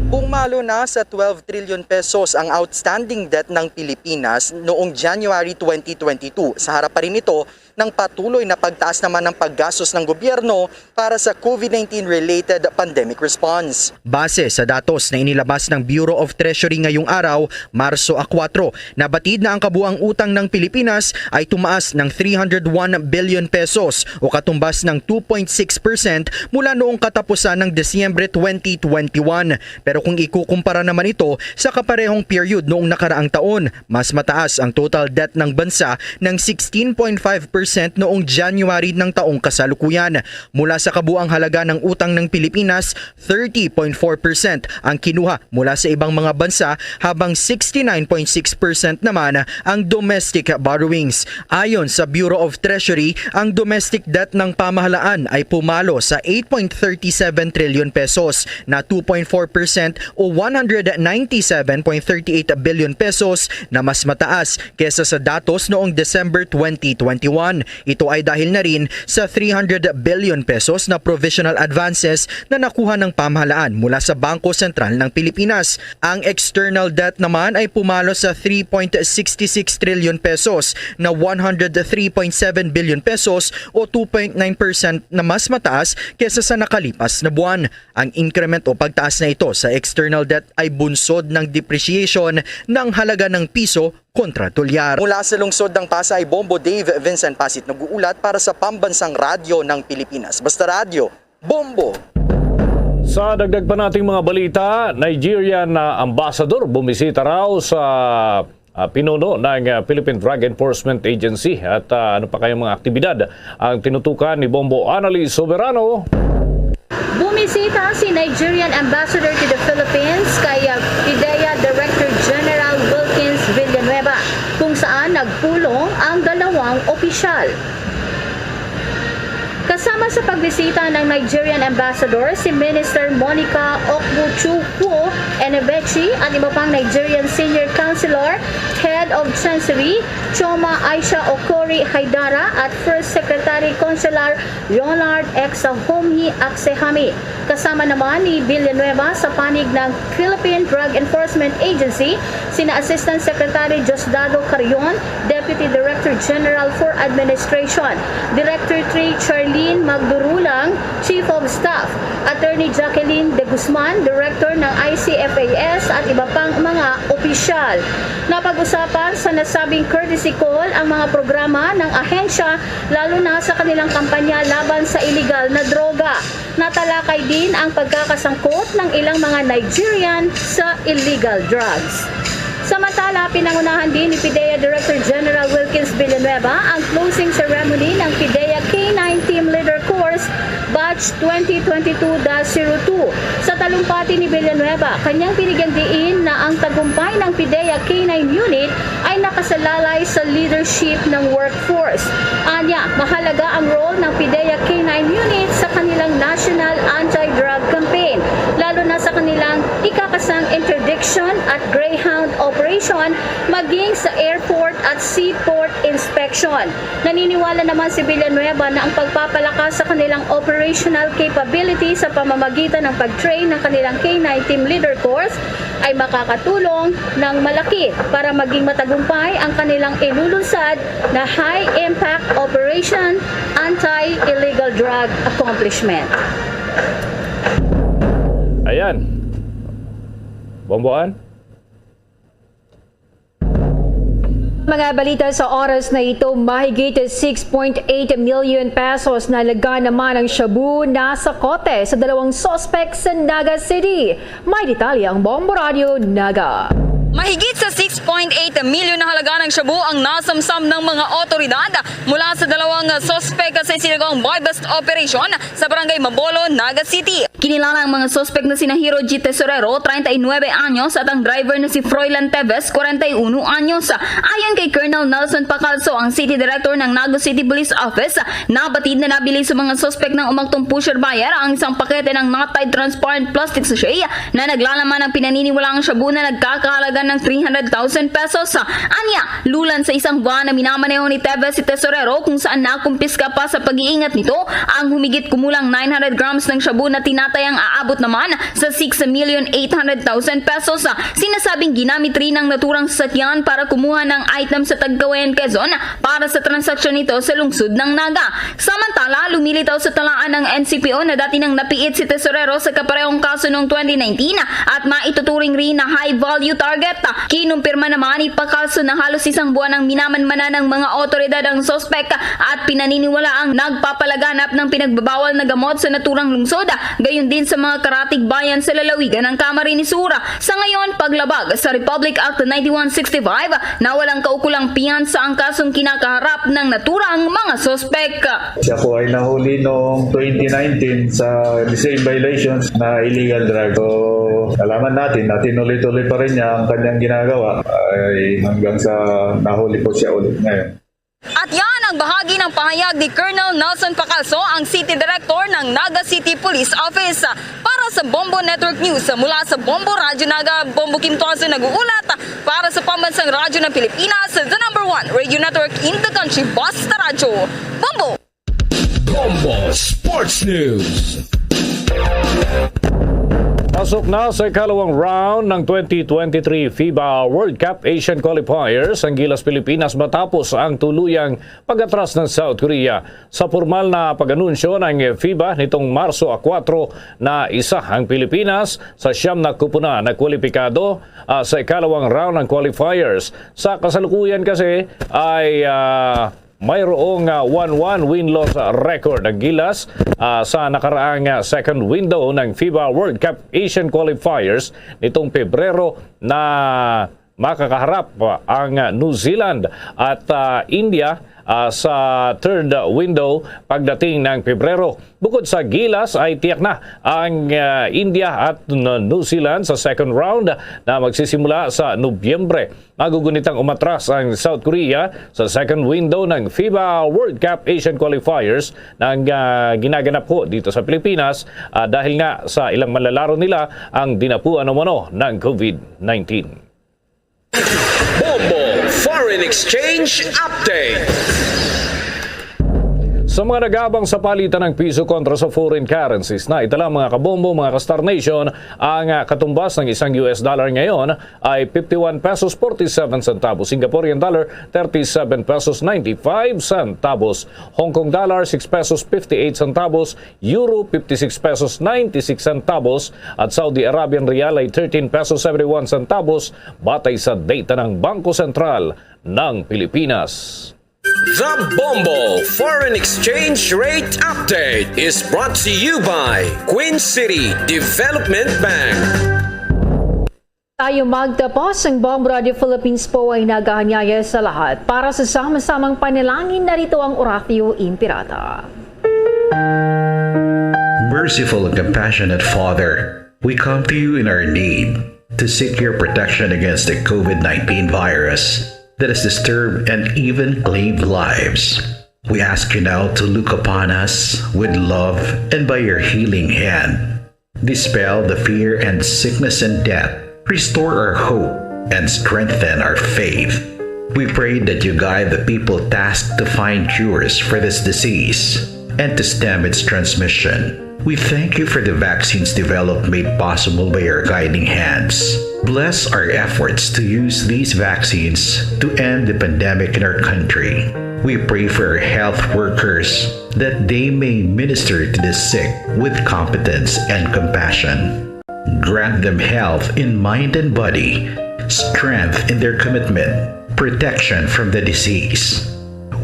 Pumalo na sa 12 trillion pesos ang outstanding debt ng Pilipinas noong January 2022. Sa harap pa rin ito ng patuloy na pagtaas naman ng paggastos ng gobyerno para sa COVID-19-related pandemic response. Base sa datos na inilabas ng Bureau of Treasury ngayong araw, Marso 4, nabatid na ang kabuang utang ng Pilipinas ay tumaas ng 301 billion pesos o katumbas ng 2.6% mula noong katapusan ng Desyembre 2021. Pero kung ikukumpara naman ito sa kaparehong period noong nakaraang taon, mas mataas ang total debt ng bansa ng 16.5% noong January ng taong kasalukuyan. Mula sa kabuang halaga ng utang ng Pilipinas, 30.4% ang kinuha mula sa ibang mga bansa habang 69.6% naman ang domestic borrowings. Ayon sa Bureau of Treasury, ang domestic debt ng pamahalaan ay pumalo sa 8.37 trillion pesos na 2.4% o 197.38 billion pesos na mas mataas kesa sa datos noong December 2021. Ito ay dahil na rin sa 300 billion pesos na provisional advances na nakuha ng pamahalaan mula sa Bangko Sentral ng Pilipinas. Ang external debt naman ay pumalo sa 3.66 trillion pesos na 103.7 billion pesos o 2.9% na mas mataas kesa sa nakalipas na buwan. Ang increment o pagtaas na ito sa external debt ay bunsod ng depreciation ng halaga ng piso kontra dolyar. Mula sa lungsod ng Pasay, Bombo Dave Vincent Pasit nag-uulat para sa Pambansang Radyo ng Pilipinas. Basta Radio, Bombo! Sa dagdag pa nating mga balita, Nigerian ambassador bumisita raw sa pinuno ng Philippine Drug Enforcement Agency at ano pa kayong mga aktibidad ang tinutukan ni Bombo Annalise Soberano. Bumisita si Nigerian Ambassador to the Philippines kay PIDEA Director General Wilkins Villanueva kung saan nagpulong ang dalawang opisyal. Kasama sa pagbisita ng Nigerian Ambassador si Minister Monica Okbuchukwu Enebechi at iba pang Nigerian Senior Counselor, Head of Chancery, Choma Aisha Okori Haidara at First Secretary Consular Leonard X. Homhi Aksehami. Kasama naman ni Villanueva sa panig ng Philippine Drug Enforcement Agency, sina Assistant Secretary Diosdado Carrion, Deputy Deputy Director General for Administration, Director 3 Charlene Magdurulang, Chief of Staff, Attorney Jacqueline De Guzman, Director ng ICFAS at iba pang mga opisyal. Napag-usapan sa nasabing courtesy call ang mga programa ng ahensya lalo na sa kanilang kampanya laban sa illegal na droga. Natalakay din ang pagkakasangkot ng ilang mga Nigerian sa illegal drugs. Samantala, pinangunahan din ni PIDEA Director General Wilkins Villanueva ang closing ceremony ng PIDEA K9 Team Leader Course Batch 2022-02. Sa talumpati ni Villanueva, kanyang binigyan diin na ang tagumpay ng PIDEA K9 unit ay nakasalalay sa leadership ng workforce. Anya, mahalaga ang role ng PIDEA K9 unit sa kanilang National Anti-Drug Campaign, lalo na sa kanilang ikakasang interdiction at Greyhound operation, maging sa airport at seaport inspection. Naniniwala naman si Villanueva na ang pagpapalakas sa kanilang operational capability sa pamamagitan ng pag-train ng kanilang K9 Team Leader Course ay makakatulong ng malaki para maging matagumpay ang kanilang ilulunsad na High Impact Operation Anti-Illegal Drug Accomplishment. Ayan. Bomboan? Mga balita sa oras na ito, mahigit 6.8 million pesos na laga naman ang shabu nasa kote sa dalawang sospek sa Naga City. May detalye ang Bombo Radio Naga. Mahigit sa 6.8 milyon na halaga ng shabu ang nasamsam ng mga otoridad mula sa dalawang sospek sa sinagawang buy-bust operation sa Barangay Mabolo, Naga City. Kinilala ang mga sospek na sina Hero G. Tesorero, 39 anyos at ang driver na si Froilan Teves, 41 anyos. Ayon kay Colonel Nelson Pacalso, ang City Director ng Naga City Police Office, nabatid na nabili sa mga sospek ng umaktong pusher buyer ang isang pakete ng not-tied transparent plastic sachet na naglalaman ng pinaniniwalaang shabu na nagkakahalaga ng 300,000 pesos. Anya, lulan sa isang buwan na minamaneho ni Teves si Tesorero kung saan nakumpiska pa sa pag-iingat nito ang humigit kumulang 900 grams ng shabu na tinatayang aabot naman sa 6,800,000 pesos. Sinasabing ginamit rin ang naturang sasakyan para kumuha ng item sa Tagkawayan, Quezon para sa transaksyon nito sa lungsod ng Naga. Samantala, lumilitaw sa talaan ng NCPO na dati nang napiit si Tesorero sa kaparehong kaso noong 2019 at maituturing rin na high-value target. Kinumpirma naman ni Pacalso na halos isang buwan ang minamanmana ng mga otoridad ang sospek at pinaniniwala ang nagpapalaganap ng pinagbabawal na gamot sa naturang lungsod, gayon din sa mga karatig bayan sa lalawigan ng Camarines Sur. Sa ngayon, paglabag sa Republic Act 9165 na walang kaukulang piyansa ang kasong kinakaharap ng naturang mga sospek. Siya po ay nahuli noong 2019 sa the same violations na illegal drug. So, alaman natin na tinuloy-tuloy pa rin niya ang kanyang ginagawa ay hanggang sa nahuli po siya ulit ngayon. At yan ang bahagi ng pahayag ni Colonel Nelson Pacalso, ang City Director ng Naga City Police Office. Para sa Bombo Network News, mula sa Bombo Radyo Naga, Bombo Kim Tuazo nag-uulat para sa Pambansang Radyo ng Pilipinas, the #1 radio network in the country, Basta Radyo. Bombo! Bombo Sports News. Pasok na sa ikalawang round ng 2023 FIBA World Cup Asian Qualifiers ang Gilas Pilipinas matapos ang tuluyang pag-atras ng South Korea. Sa formal na pag-anunsyo ng FIBA nitong Marso 4 na isa ang Pilipinas sa siyam na kupuna na kwalipikado sa ikalawang round ng qualifiers. Sa kasalukuyan kasi ay mayroong 1-1 win-loss record ang Gilas sa nakaraang second window ng FIBA World Cup Asian Qualifiers nitong Pebrero na makakaharap ang New Zealand at India sa third window pagdating ng Pebrero. Bukod sa Gilas ay tiyak na ang India at New Zealand sa second round na magsisimula sa Nobyembre. Magugunitang umatras ang South Korea sa second window ng FIBA World Cup Asian Qualifiers na ginaganap po dito sa Pilipinas dahil nga sa ilang manlalaro nila ang dinapuan umano ng COVID-19. Bombo Foreign Exchange Update. Sa mga nag-aabang sa palitan ng piso kontra sa foreign currencies na itala mga kabombo, mga ka-Star Nation, ang katumbas ng isang US dollar ngayon ay 51 pesos 47 centavos, Singaporean dollar 37 pesos 95 centavos, Hong Kong dollar 6 pesos 58 centavos, Euro 56 pesos 96 centavos at Saudi Arabian Rial ay 13 pesos 71 centavos batay sa data ng Bangko Sentral ng Pilipinas. The Bombo Foreign Exchange Rate Update is brought to you by Queen City Development Bank. Tayo magtapos, ang Bombo Radio Philippines po ay nagahanyaya sa lahat para sa sama-samang panalangin. Narito ang Oratio Impirata. Merciful and compassionate Father, we come to you in our need to seek your protection against the COVID-19 virus that has disturbed and even claimed lives. We ask you now to look upon us with love and by your healing hand, dispel the fear and sickness and death, restore our hope and strengthen our faith. We pray that you guide the people tasked to find cures for this disease and to stem its transmission. We thank you for the vaccines developed made possible by your guiding hands. Bless our efforts to use these vaccines to end the pandemic in our country. We pray for our health workers that they may minister to the sick with competence and compassion. Grant them health in mind and body, strength in their commitment, protection from the disease.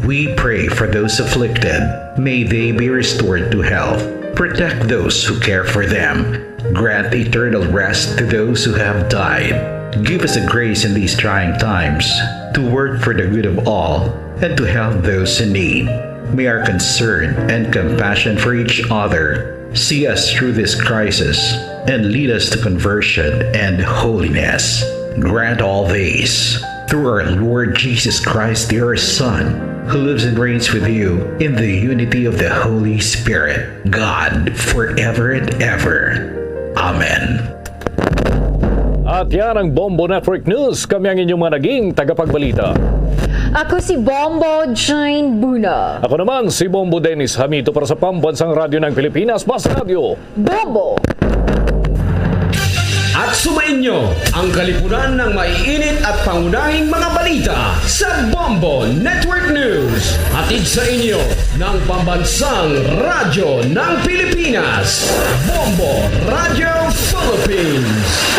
We pray for those afflicted. May they be restored to health. Protect those who care for them. Grant eternal rest to those who have died. Give us a grace in these trying times to work for the good of all and to help those in need. May our concern and compassion for each other see us through this crisis and lead us to conversion and holiness. Grant all these through our Lord Jesus Christ, your Son, who lives and reigns with you in the unity of the Holy Spirit, God, forever and ever. Amen. At yan ang Bombo Network News. Kami ang inyong mga naging tagapagbalita. Ako si Bombo Jane Buna. Ako naman si Bombo Dennis Hamito para sa Pambansang Radyo ng Pilipinas, Mas Radio Bombo. At sumainyo ang kalipunan ng maiinit at pangunahing mga balita sa Bombo Network News. Hatid sa inyo ng Pambansang Radyo ng Pilipinas, Bombo Radio Philippines.